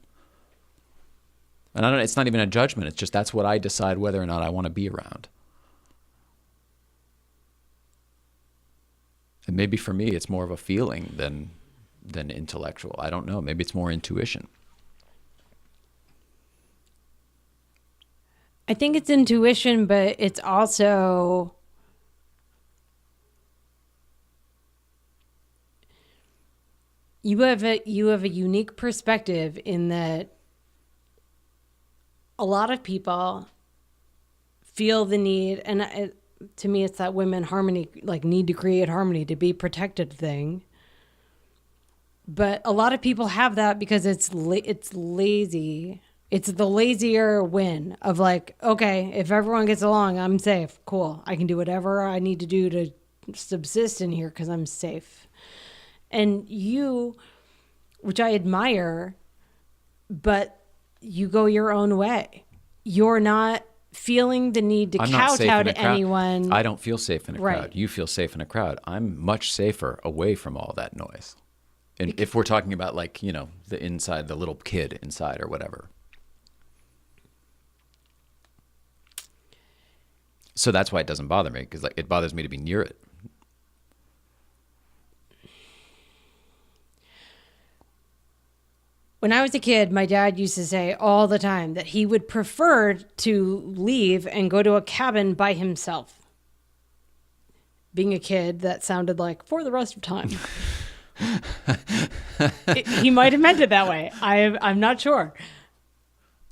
And it's not even a judgment. It's just that's what I decide whether or not I want to be around. And maybe for me, it's more of a feeling than intellectual. I don't know. Maybe it's more intuition. I think it's intuition, but it's also you have a unique perspective in that a lot of people feel the need, and to me it's that women harmony, like need to create harmony, to be protected thing. But a lot of people have that because it's lazy. It's the lazier win of like, okay, if everyone gets along, I'm safe. Cool. I can do whatever I need to do to subsist in here because I'm safe. And you, which I admire, but you go your own way. You're not feeling the need to kowtow to anyone. I don't feel safe in a crowd. You feel safe in a crowd. I'm much safer away from all that noise. And if we're talking about like, you know, the inside, the little kid inside or whatever. So that's why it doesn't bother me, because like it bothers me to be near it. When I was a kid, my dad used to say all the time that he would prefer to leave and go to a cabin by himself. Being a kid, that sounded like for the rest of time. He might have meant it that way. I'm not sure.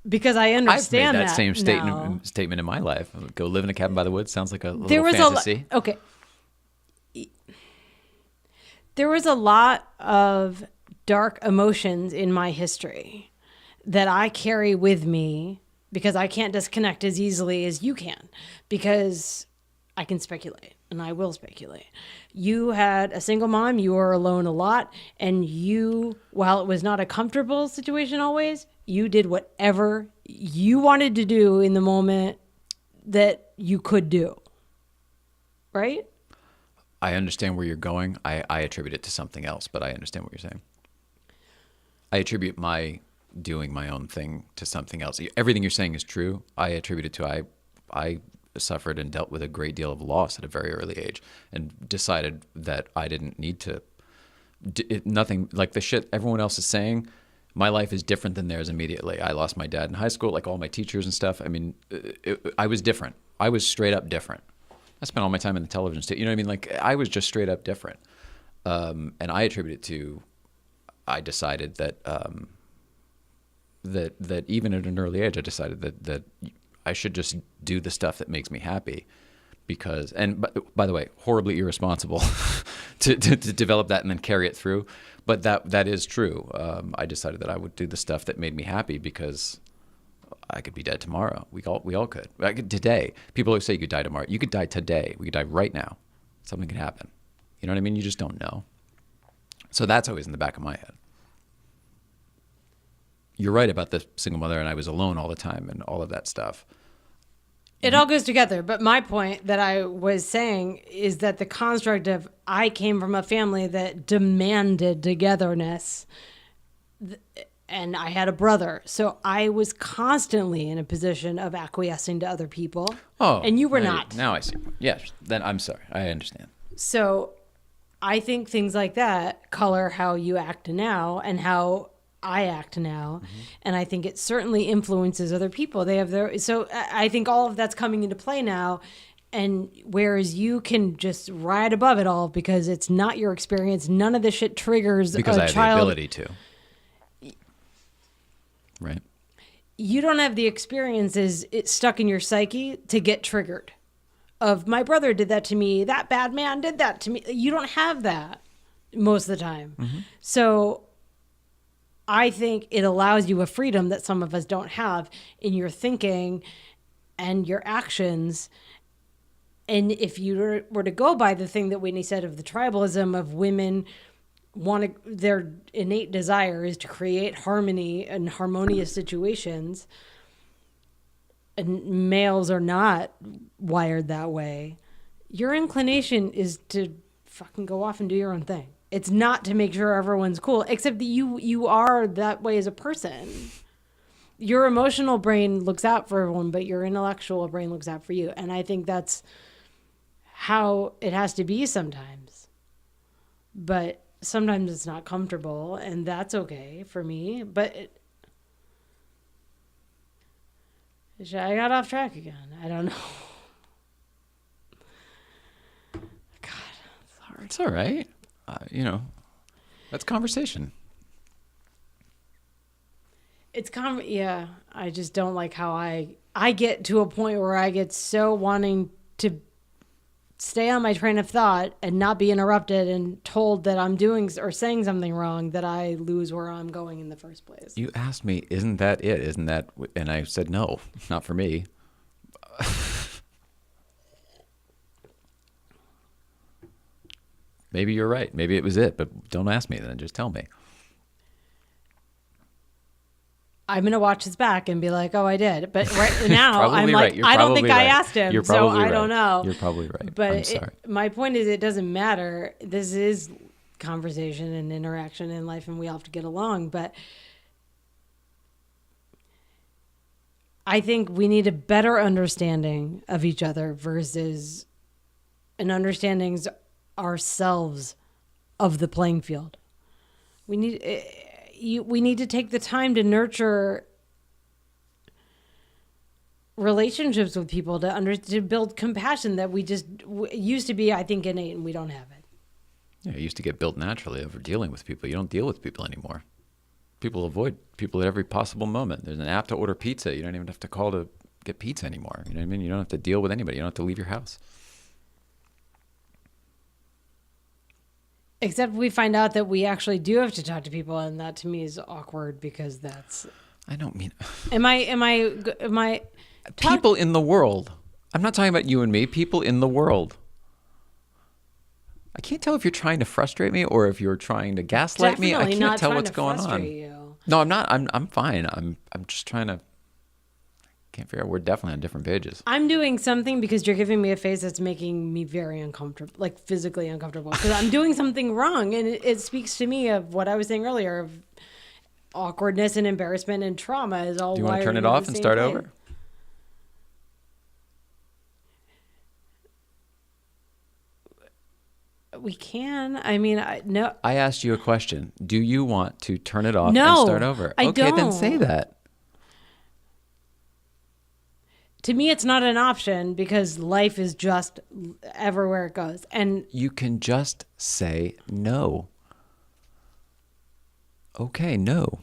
Because I understand I've made that same now. statement in my life. Go live in a cabin by the woods sounds like a little fantasy. Okay. There was a lot of dark emotions in my history that I carry with me because I can't disconnect as easily as you can, because I can speculate and I will speculate. You had a single mom, you were alone a lot, and you, while it was not a comfortable situation always, you did whatever you wanted to do in the moment that you could do. Right? I understand where you're going. I attribute it to something else, but I understand what you're saying. I attribute my doing my own thing to something else. Everything you're saying is true. I attribute it to I suffered and dealt with a great deal of loss at a very early age and decided that I didn't need to nothing like the shit everyone else is saying. My life is different than theirs immediately. I lost my dad in high school, like all my teachers and stuff. I mean, I was different. I was straight up different. I spent all my time in the television state. You know what I mean? Like I was just straight up different. And I attribute it to, I decided that, that even at an early age, I decided that I should just do the stuff that makes me happy, because, and by the way, horribly irresponsible to develop that and then carry it through. But that is true. I decided that I would do the stuff that made me happy because I could be dead tomorrow. We all could. I could today. People always say you could die tomorrow. You could die today. We could die right now. Something could happen. You know what I mean? You just don't know. So that's always in the back of my head. You're right about the single mother, and I was alone all the time and all of that stuff. It all goes together. But my point that I was saying is that the construct of I came from a family that demanded togetherness, and I had a brother. So I was constantly in a position of acquiescing to other people. Oh, and you were not. Now I see. Yes. Then I'm sorry. I understand. So I think things like that color how you act now and how I act now. Mm-hmm. And I think it certainly influences other people. They have their, so I think all of that's coming into play now. And whereas you can just ride above it all because it's not your experience, none of this shit triggers because a I have child. the ability to. Right. You don't have the experiences it's stuck in your psyche to get triggered. Of my brother did that to me, that bad man did that to me. You don't have that most of the time. Mm-hmm. So I think it allows you a freedom that some of us don't have in your thinking and your actions. And if you were to go by the thing that Whitney said of the tribalism of women their innate desire is to create harmony and harmonious situations, and males are not wired that way, your inclination is to fucking go off and do your own thing. It's not to make sure everyone's cool, except that you are that way as a person. Your emotional brain looks out for everyone, but your intellectual brain looks out for you. And I think that's how it has to be sometimes. But sometimes it's not comfortable, and that's okay for me. But I got off track again. I don't know. God, it's hard. It's all right. That's conversation. Yeah. I just don't like how I get to a point where I get so wanting to stay on my train of thought and not be interrupted and told that I'm doing or saying something wrong that I lose where I'm going in the first place. You asked me, isn't that it? Isn't that? And I said, no, not for me. Maybe you're right. Maybe it was it, but don't ask me then. Just tell me. I'm going to watch his back and be like, oh, I did. But right now, I'm like, right. I don't think I asked him, so I don't know. You're probably right. But I'm sorry. My point is it doesn't matter. This is conversation and interaction in life, and we all have to get along. But I think we need a better understanding of each other versus an understanding ourselves of the playing field. We need... we need to take the time to nurture relationships with people to build compassion that we just used to be, I think, innate, and we don't have it. Yeah, it used to get built naturally over dealing with people. You don't deal with people anymore. People avoid people at every possible moment. There's an app to order pizza. You don't even have to call to get pizza anymore. You know what I mean? You don't have to deal with anybody. You don't have to leave your house. Except we find out that we actually do have to talk to people, and that to me is awkward because that's. I don't mean. Am I? People in the world. I'm not talking about you and me. People in the world. I can't tell if you're trying to frustrate me or if you're trying to gaslight me. I can't tell what's going on. You. No, I'm not. I'm fine. I'm just trying to. Can't figure out. We're definitely on different pages. I'm doing something because you're giving me a face that's making me very uncomfortable, like physically uncomfortable. Because I'm doing something wrong, and it speaks to me of what I was saying earlier of awkwardness and embarrassment and trauma is all. Do you want to turn it off and start over? We can. I mean, no. I asked you a question. Do you want to turn it off and start over? I don't. Okay, then say that. To me, it's not an option because life is just everywhere it goes. And you can just say no. Okay, no.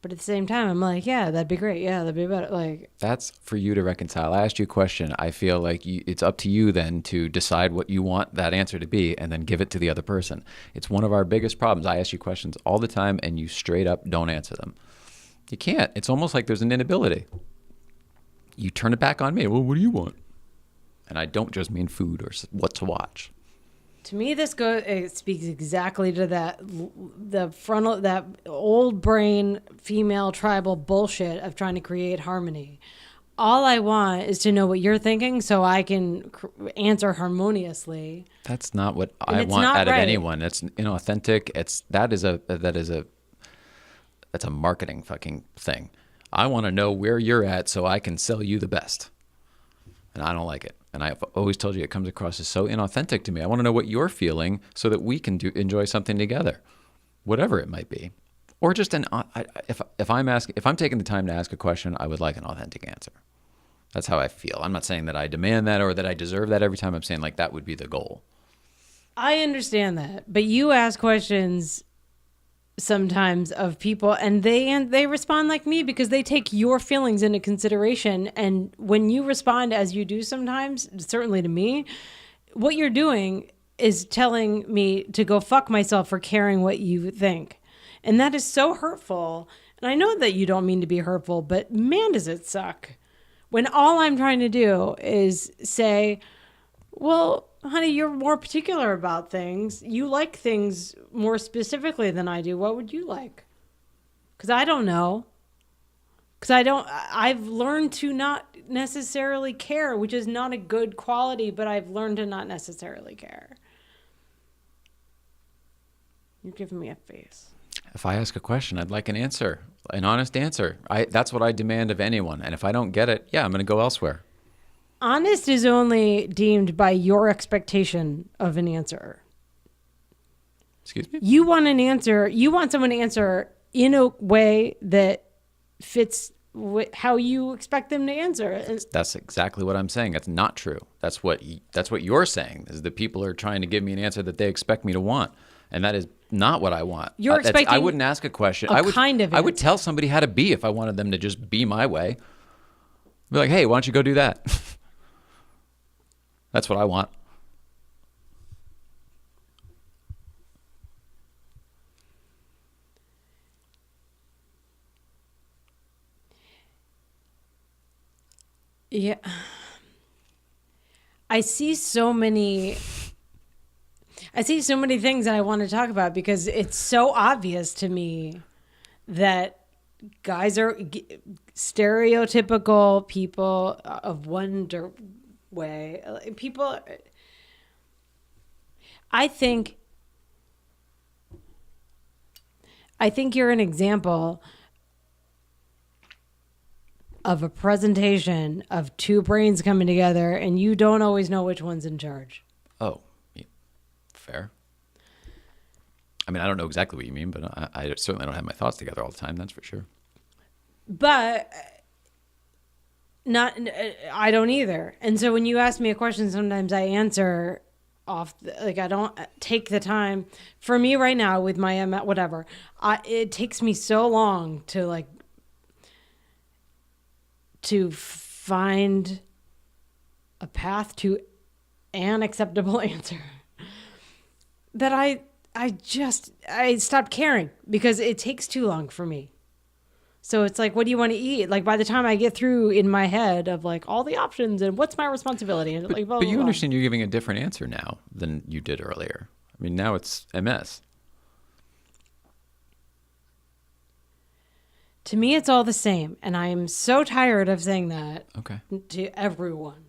But at the same time, I'm like, yeah, that'd be great. Yeah, that'd be better. Like, that's for you to reconcile. I asked you a question. I feel like it's up to you then to decide what you want that answer to be and then give it to the other person. It's one of our biggest problems. I ask you questions all the time and you straight up don't answer them. You can't. It's almost like there's an inability. You turn it back on me. Well, what do you want? And I don't just mean food or what to watch. To me, it speaks exactly to that old brain female tribal bullshit of trying to create harmony. All I want is to know what you're thinking so I can answer harmoniously. That's not what I want out of anyone. It's inauthentic. That's a marketing fucking thing. I want to know where you're at so I can sell you the best. And I don't like it. And I've always told you it comes across as so inauthentic to me. I want to know what you're feeling so that we can enjoy something together, whatever it might be. Or just if I'm taking the time to ask a question, I would like an authentic answer. That's how I feel. I'm not saying that I demand that or that I deserve that every time. I'm saying like that would be the goal. I understand that, but you ask questions sometimes of people and they respond like me because they take your feelings into consideration. And when you respond as you do sometimes, certainly to me, what you're doing is telling me to go fuck myself for caring what you think. And that is so hurtful. And I know that you don't mean to be hurtful, but man, does it suck when all I'm trying to do is say, well, honey, you're more particular about things. You like things more specifically than I do. What would you like? Because I don't know. I've learned to not necessarily care, which is not a good quality, but I've learned to not necessarily care. You're giving me a face. If I ask a question, I'd like an answer, an honest answer. That's what I demand of anyone. And if I don't get it, I'm going to go elsewhere. Honest is only deemed by your expectation of an answer. Excuse me? You want an answer. You want someone to answer in a way that fits how you expect them to answer. That's exactly what I'm saying. That's not true. That's what you're saying, is that people are trying to give me an answer that they expect me to want. And that is not what I want. You're expecting I wouldn't ask a question. I would tell somebody how to be if I wanted them to just be my way. Be like, hey, why don't you go do that? That's what I want. Yeah. I see so many things that I want to talk about because it's so obvious to me that guys are stereotypical people of one way. People, I think you're an example of a presentation of two brains coming together and you don't always know which one's in charge. Oh, fair. I mean, I don't know exactly what you mean, but I certainly don't have my thoughts together all the time. That's for sure. But I don't either. And so when you ask me a question, sometimes I answer like I don't take the time. For me right now with my whatever, it takes me so long to like to find a path to an acceptable answer that I stopped caring because it takes too long for me. So it's like, what do you want to eat? Like by the time I get through in my head of like all the options and what's my responsibility, and like, blah, but you blah, understand you're giving a different answer now than you did earlier. I mean, now it's MS. To me, it's all the same, and I am so tired of saying that to everyone.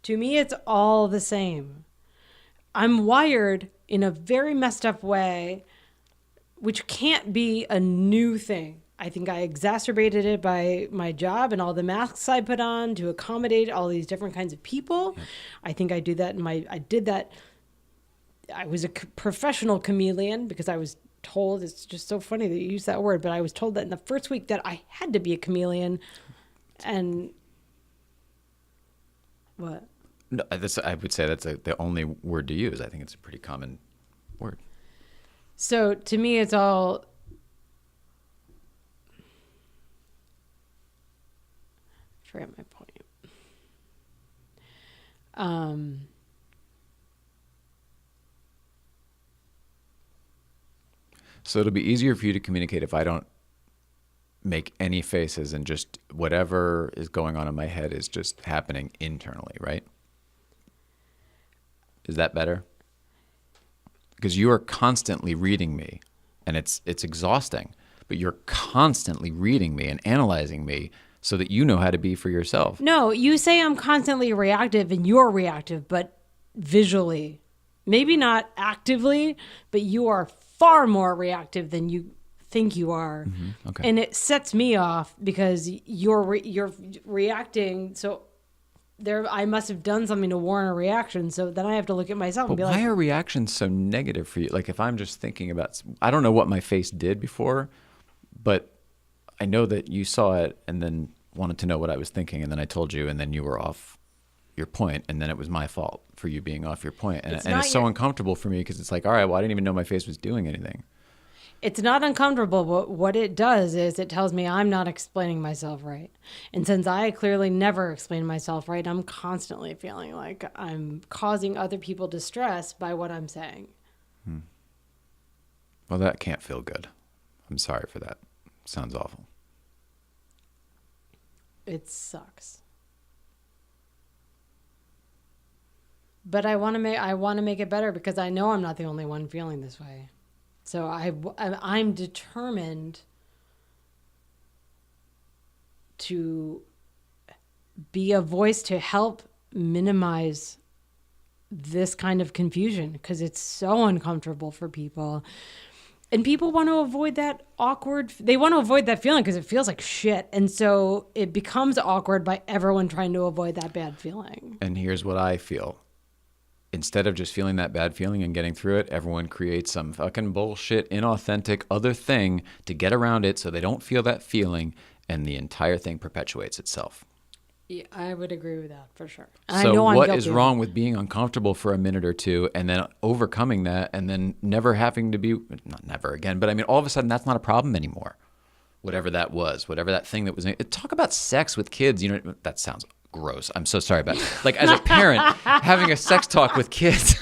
To me, it's all the same. I'm wired in a very messed up way, which can't be a new thing. I think I exacerbated it by my job and all the masks I put on to accommodate all these different kinds of people. Yeah. I think I do that I did that. I was a professional chameleon because I was told, it's just so funny that you use that word, but I was told that in the first week that I had to be a chameleon. And what? No, I would say that's the only word to use. I think it's a pretty common word. So to me, it's all... I forget my point. So it'll be easier for you to communicate if I don't make any faces and just whatever is going on in my head is just happening internally, right? Is that better? Because you are constantly reading me, and it's exhausting, but you're constantly reading me and analyzing me so that you know how to be for yourself. No, you say I'm constantly reactive and you're reactive, but visually. Maybe not actively, but you are far more reactive than you think you are. Mm-hmm. Okay. And it sets me off because you're reacting. So I must have done something to warrant a reaction. So then I have to look at myself and be like, why are reactions so negative for you? Like if I'm just thinking about, I don't know what my face did before, but I know that you saw it and then wanted to know what I was thinking, and then I told you, and then you were off your point, and then it was my fault for you being off your point. And it's so uncomfortable for me because it's like, all right, well, I didn't even know my face was doing anything. It's not uncomfortable, but what it does is it tells me I'm not explaining myself right. And since I clearly never explain myself right, I'm constantly feeling like I'm causing other people distress by what I'm saying. Well, that can't feel good. I'm sorry for that. Sounds awful. It sucks. But I want to make it better because I know I'm not the only one feeling this way. So I'm determined to be a voice to help minimize this kind of confusion because it's so uncomfortable for people. And people want to avoid that they want to avoid that feeling because it feels like shit. And so it becomes awkward by everyone trying to avoid that bad feeling. And here's what I feel. Instead of just feeling that bad feeling and getting through it, everyone creates some fucking bullshit, inauthentic other thing to get around it so they don't feel that feeling, and the entire thing perpetuates itself. Yeah, I would agree with that for sure. So what is wrong with being uncomfortable for a minute or two and then overcoming that and then never having to be, not never again, but I mean, all of a sudden that's not a problem anymore. Whatever that was, whatever that thing that was, talk about sex with kids, that sounds gross. I'm so sorry about it. Like as a parent, having a sex talk with kids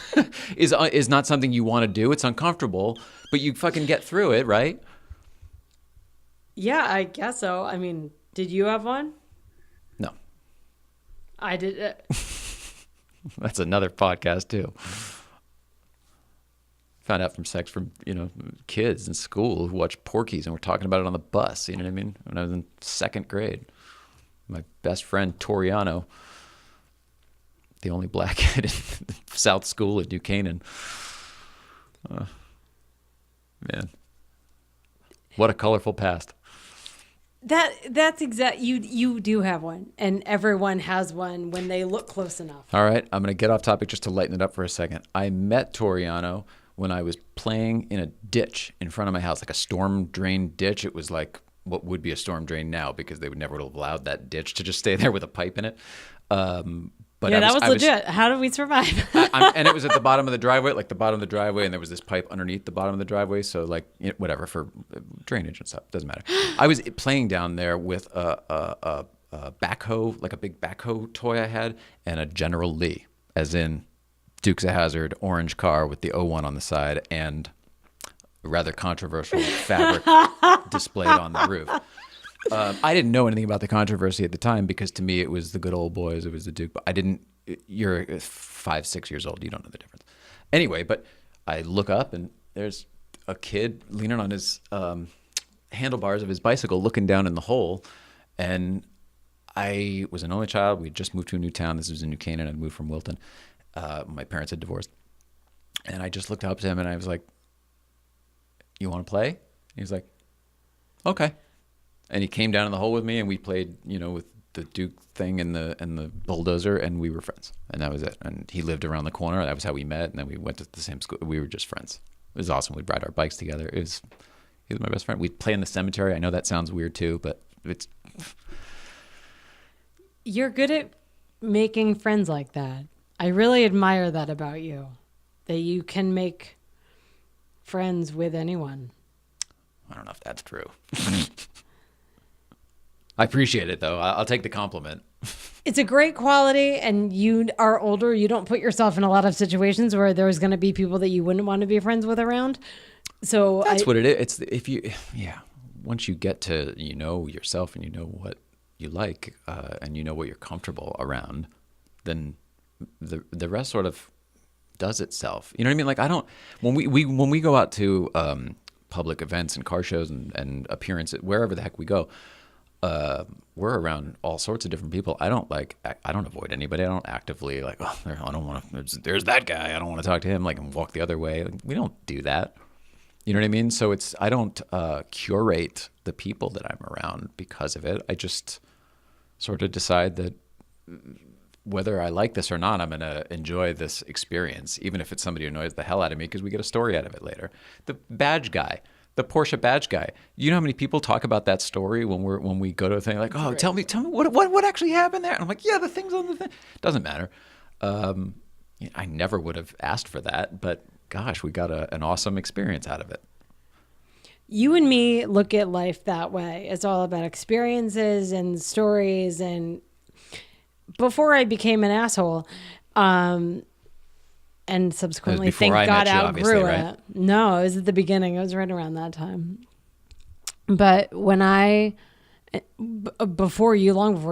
is not something you want to do. It's uncomfortable, but you fucking get through it, right? Yeah, I guess so. I mean, did you have one? No. I did. That's another podcast too. Found out from sex from, kids in school who watch Porky's and we're talking about it on the bus. You know what I mean? When I was in second grade. My best friend, Toriano, the only black kid in South School at New Canaan. Man, what a colorful past. That's exact. You do have one, and everyone has one when they look close enough. All right, I'm going to get off topic just to lighten it up for a second. I met Toriano when I was playing in a ditch in front of my house, like a storm drain ditch. It was like what would be a storm drain now, because they would never have allowed that ditch to just stay there with a pipe in it. But yeah, that was legit. How did we survive? And it was at the bottom of the driveway, like the bottom of the driveway, and there was this pipe underneath the bottom of the driveway. So like, whatever, for drainage and stuff, doesn't matter. I was playing down there with a backhoe, like a big backhoe toy I had, and a General Lee, as in Dukes of Hazzard, orange car with the O1 on the side, and a rather controversial fabric displayed on the roof. I didn't know anything about the controversy at the time, because to me it was the good old boys. It was the Duke. But I didn't. You're 5, 6 years old. You don't know the difference. Anyway, but I look up and there's a kid leaning on his handlebars of his bicycle, looking down in the hole. And I was an only child. We had just moved to a new town. This was in New Canaan. I'd moved from Wilton. My parents had divorced. And I just looked up to him and I was like, "You want to play?" And he was like, "Okay." And he came down in the hole with me, and we played, with the Duke thing and the bulldozer, and we were friends. And that was it. And he lived around the corner. That was how we met. And then we went to the same school. We were just friends. It was awesome. We'd ride our bikes together. He was my best friend. We'd play in the cemetery. I know that sounds weird too, but it's. You're good at making friends like that. I really admire that about you, that you can make friends with anyone. I don't know if that's true. I appreciate it, though. I'll take the compliment. It's a great quality, and you are older. You don't put yourself in a lot of situations where there's going to be people that you wouldn't want to be friends with around. So that's what it is. Once you get to yourself, and you know what you like, and you know what you're comfortable around, then the rest sort of does itself. You know what I mean? Like when we go out to public events and car shows and appearances, wherever the heck we go. We're around all sorts of different people. I don't avoid anybody. I don't actively I don't want to, there's that guy, I don't want to talk to him, and walk the other way. We don't do that. You know what I mean? So I don't curate the people that I'm around because of it. I just sort of decide that whether I like this or not, I'm going to enjoy this experience, even if it's somebody who annoys the hell out of me, because we get a story out of it later. The badge guy. The Porsche badge guy. You know how many people talk about that story when we go to a thing, like, "Oh, tell me what actually happened there?" And I'm like, "Yeah, the thing's on the thing." Doesn't matter. I never would have asked for that, but gosh, we got an awesome experience out of it. You and me look at life that way. It's all about experiences and stories. And before I became an asshole, and subsequently, thank God, outgrew it. Right? No, it was at the beginning. It was right around that time. But when long before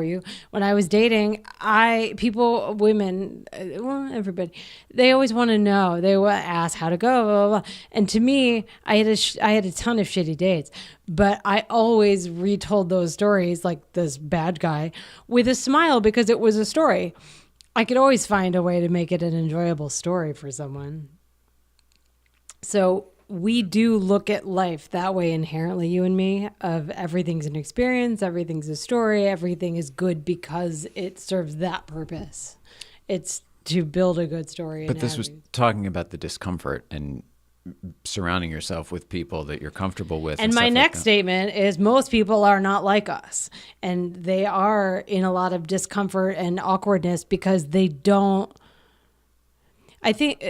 you, when I was dating, women, everybody, they always want to know. They will ask how to go, blah, blah, blah. And to me, I had a ton of shitty dates, but I always retold those stories, like this bad guy, with a smile, because it was a story. I could always find a way to make it an enjoyable story for someone. So we do look at life that way inherently, you and me, of everything's an experience, everything's a story, everything is good because it serves that purpose. It's to build a good story. But this was talking about the discomfort and surrounding yourself with people that you're comfortable with. And my next statement is most people are not like us. And they are in a lot of discomfort and awkwardness because they don't. I think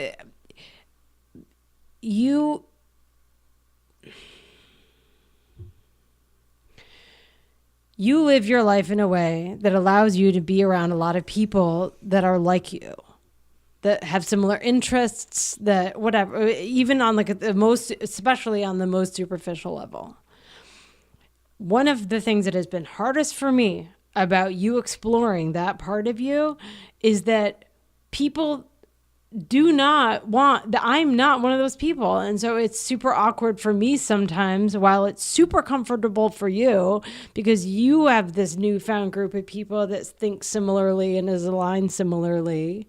you live your life in a way that allows you to be around a lot of people that are like you, that have similar interests, that whatever, even on especially on the most superficial level. One of the things that has been hardest for me about you exploring that part of you is that people do not want, I'm not one of those people. And so it's super awkward for me sometimes, while it's super comfortable for you because you have this newfound group of people that think similarly and is aligned similarly.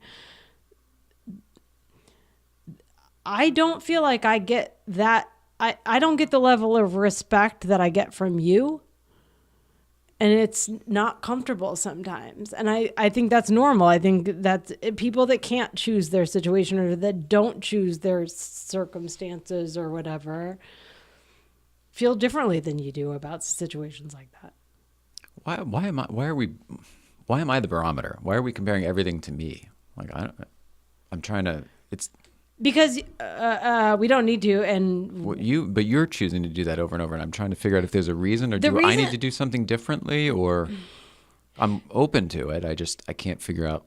I don't feel like I get that. I don't get the level of respect that I get from you. And it's not comfortable sometimes. And I think that's normal. I think that's people that can't choose their situation or that don't choose their circumstances or whatever feel differently than you do about situations like that. Why am I the barometer? Why are we comparing everything to me? Like I'm trying to, it's Because we don't need to. And but you're choosing to do that over and over. And I'm trying to figure out if there's a reason, or do I need to do something differently, or I'm open to it. I can't figure out.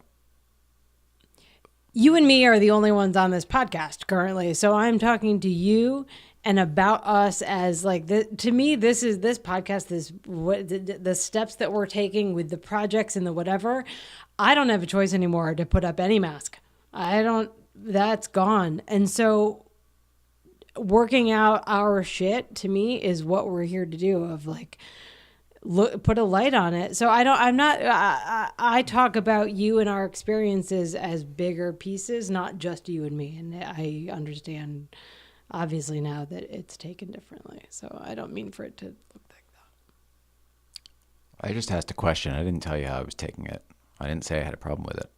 You and me are the only ones on this podcast currently. So I'm talking to you and about us as like to me, this podcast, the steps that we're taking with the projects and the whatever. I don't have a choice anymore to put up any mask. That's gone. And so working out our shit to me is what we're here to do, of like, put a light on it. So I talk about you and our experiences as bigger pieces, not just you and me. And I understand obviously now that it's taken differently. So I don't mean for it to look like that. I just asked a question. I didn't tell you how I was taking it. I didn't say I had a problem with it.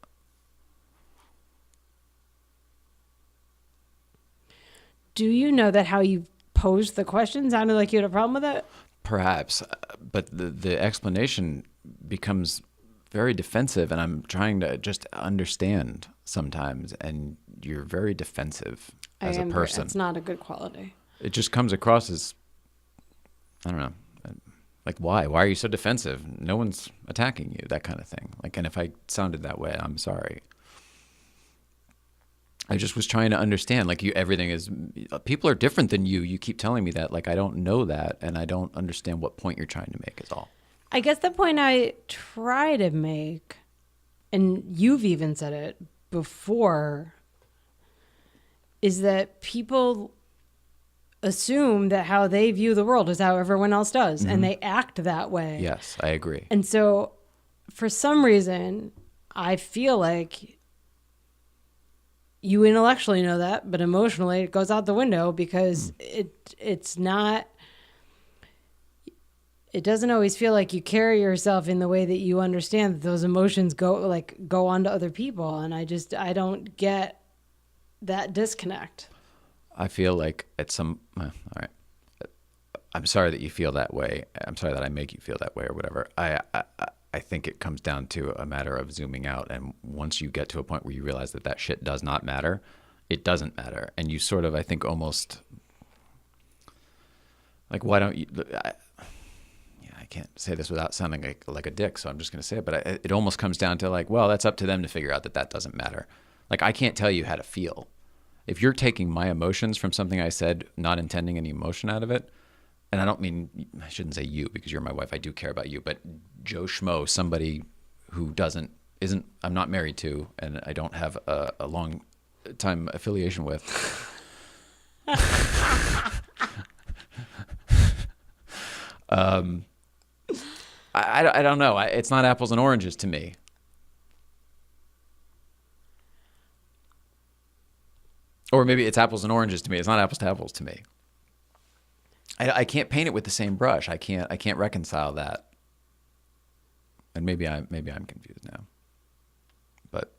Do you know that how you posed the question sounded like you had a problem with it? Perhaps, but the explanation becomes very defensive, and I'm trying to just understand sometimes, and you're very defensive as a person. It's not a good quality. It just comes across as, I don't know, like why? Why are you so defensive? No one's attacking you, that kind of thing. Like, and if I sounded that way, I'm sorry. I just was trying to understand, like, people are different than you. You keep telling me that, like, I don't know that, and I don't understand what point you're trying to make is all. I guess the point I try to make, and you've even said it before, is that people assume that how they view the world is how everyone else does, and they act that way. Yes, I agree. And so for some reason, I feel like you intellectually know that, but emotionally it goes out the window because it's not, it doesn't always feel like you carry yourself in the way that you understand that those emotions go on to other people. And I don't get that disconnect. I feel like all right. I'm sorry that you feel that way. I'm sorry that I make you feel that way or whatever. I think it comes down to a matter of zooming out. And once you get to a point where you realize that shit does not matter, it doesn't matter. And you sort of, I think, almost like, why don't you, I can't say this without sounding like a dick, so I'm just going to say it, but it almost comes down to like, well, that's up to them to figure out that doesn't matter. Like, I can't tell you how to feel. If you're taking my emotions from something I said, not intending any emotion out of it, and I don't mean, I shouldn't say you because you're my wife, I do care about you, but Joe Schmo, somebody who I'm not married to, and I don't have a long time affiliation with. I don't know. It's not apples and oranges to me. Or maybe it's apples and oranges to me. It's not apples to apples to me. I can't paint it with the same brush. I can't reconcile that. And maybe I'm confused now. But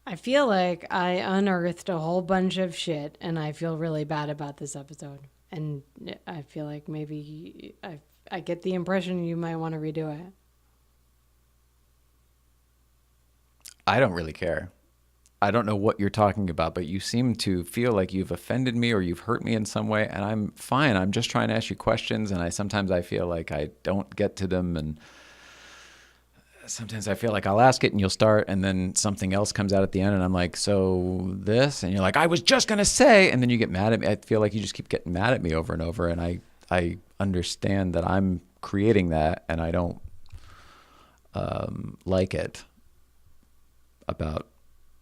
I feel like I unearthed a whole bunch of shit, and I feel really bad about this episode. And I feel like maybe I get the impression you might want to redo it. I don't really care. I don't know what you're talking about, but you seem to feel like you've offended me or you've hurt me in some way, and I'm fine. I'm just trying to ask you questions, and sometimes I feel like I don't get to them, and sometimes I feel like I'll ask it and you'll start, and then something else comes out at the end, and I'm like, so this? And you're like, I was just going to say, and then you get mad at me. I feel like you just keep getting mad at me over and over, and I understand that I'm creating that, and I don't like it about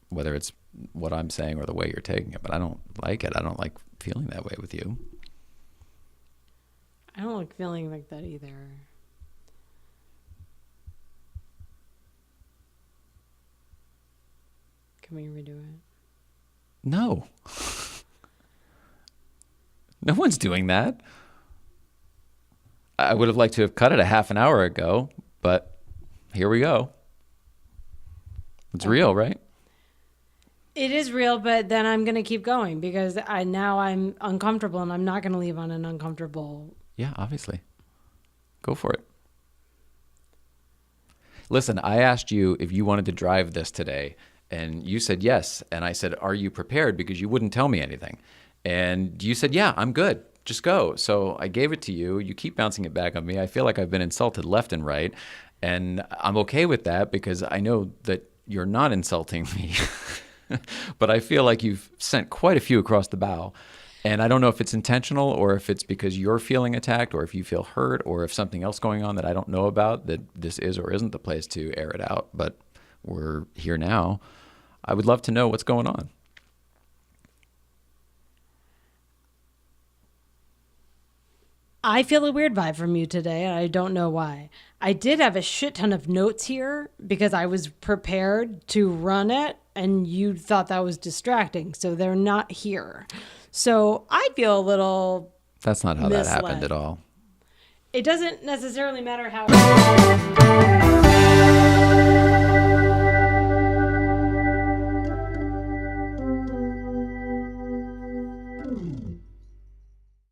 whether it's what I'm saying or the way you're taking it, but I don't like it. I don't like feeling that way with you. I don't like feeling like that either. Can we redo it? No. No one's doing that. I would have liked to have cut it a half an hour ago, but here we go. It's real, right? It is real, but then I'm going to keep going because I'm uncomfortable and I'm not going to leave on an uncomfortable. Yeah, obviously. Go for it. Listen, I asked you if you wanted to drive this today, and you said yes. And I said, are you prepared? Because you wouldn't tell me anything. And you said, yeah, I'm good. Just go. So I gave it to you. You keep bouncing it back on me. I feel like I've been insulted left and right. And I'm okay with that because I know that you're not insulting me. But I feel like you've sent quite a few across the bow. And I don't know if it's intentional or if it's because you're feeling attacked or if you feel hurt or if something else going on that I don't know about, that this is or isn't the place to air it out. But we're here now. I would love to know what's going on. I feel a weird vibe from you today, and I don't know why. I did have a shit ton of notes here because I was prepared to run it, and you thought that was distracting, so they're not here. So I feel a little That's not how misled. that happened at all. It doesn't necessarily matter how.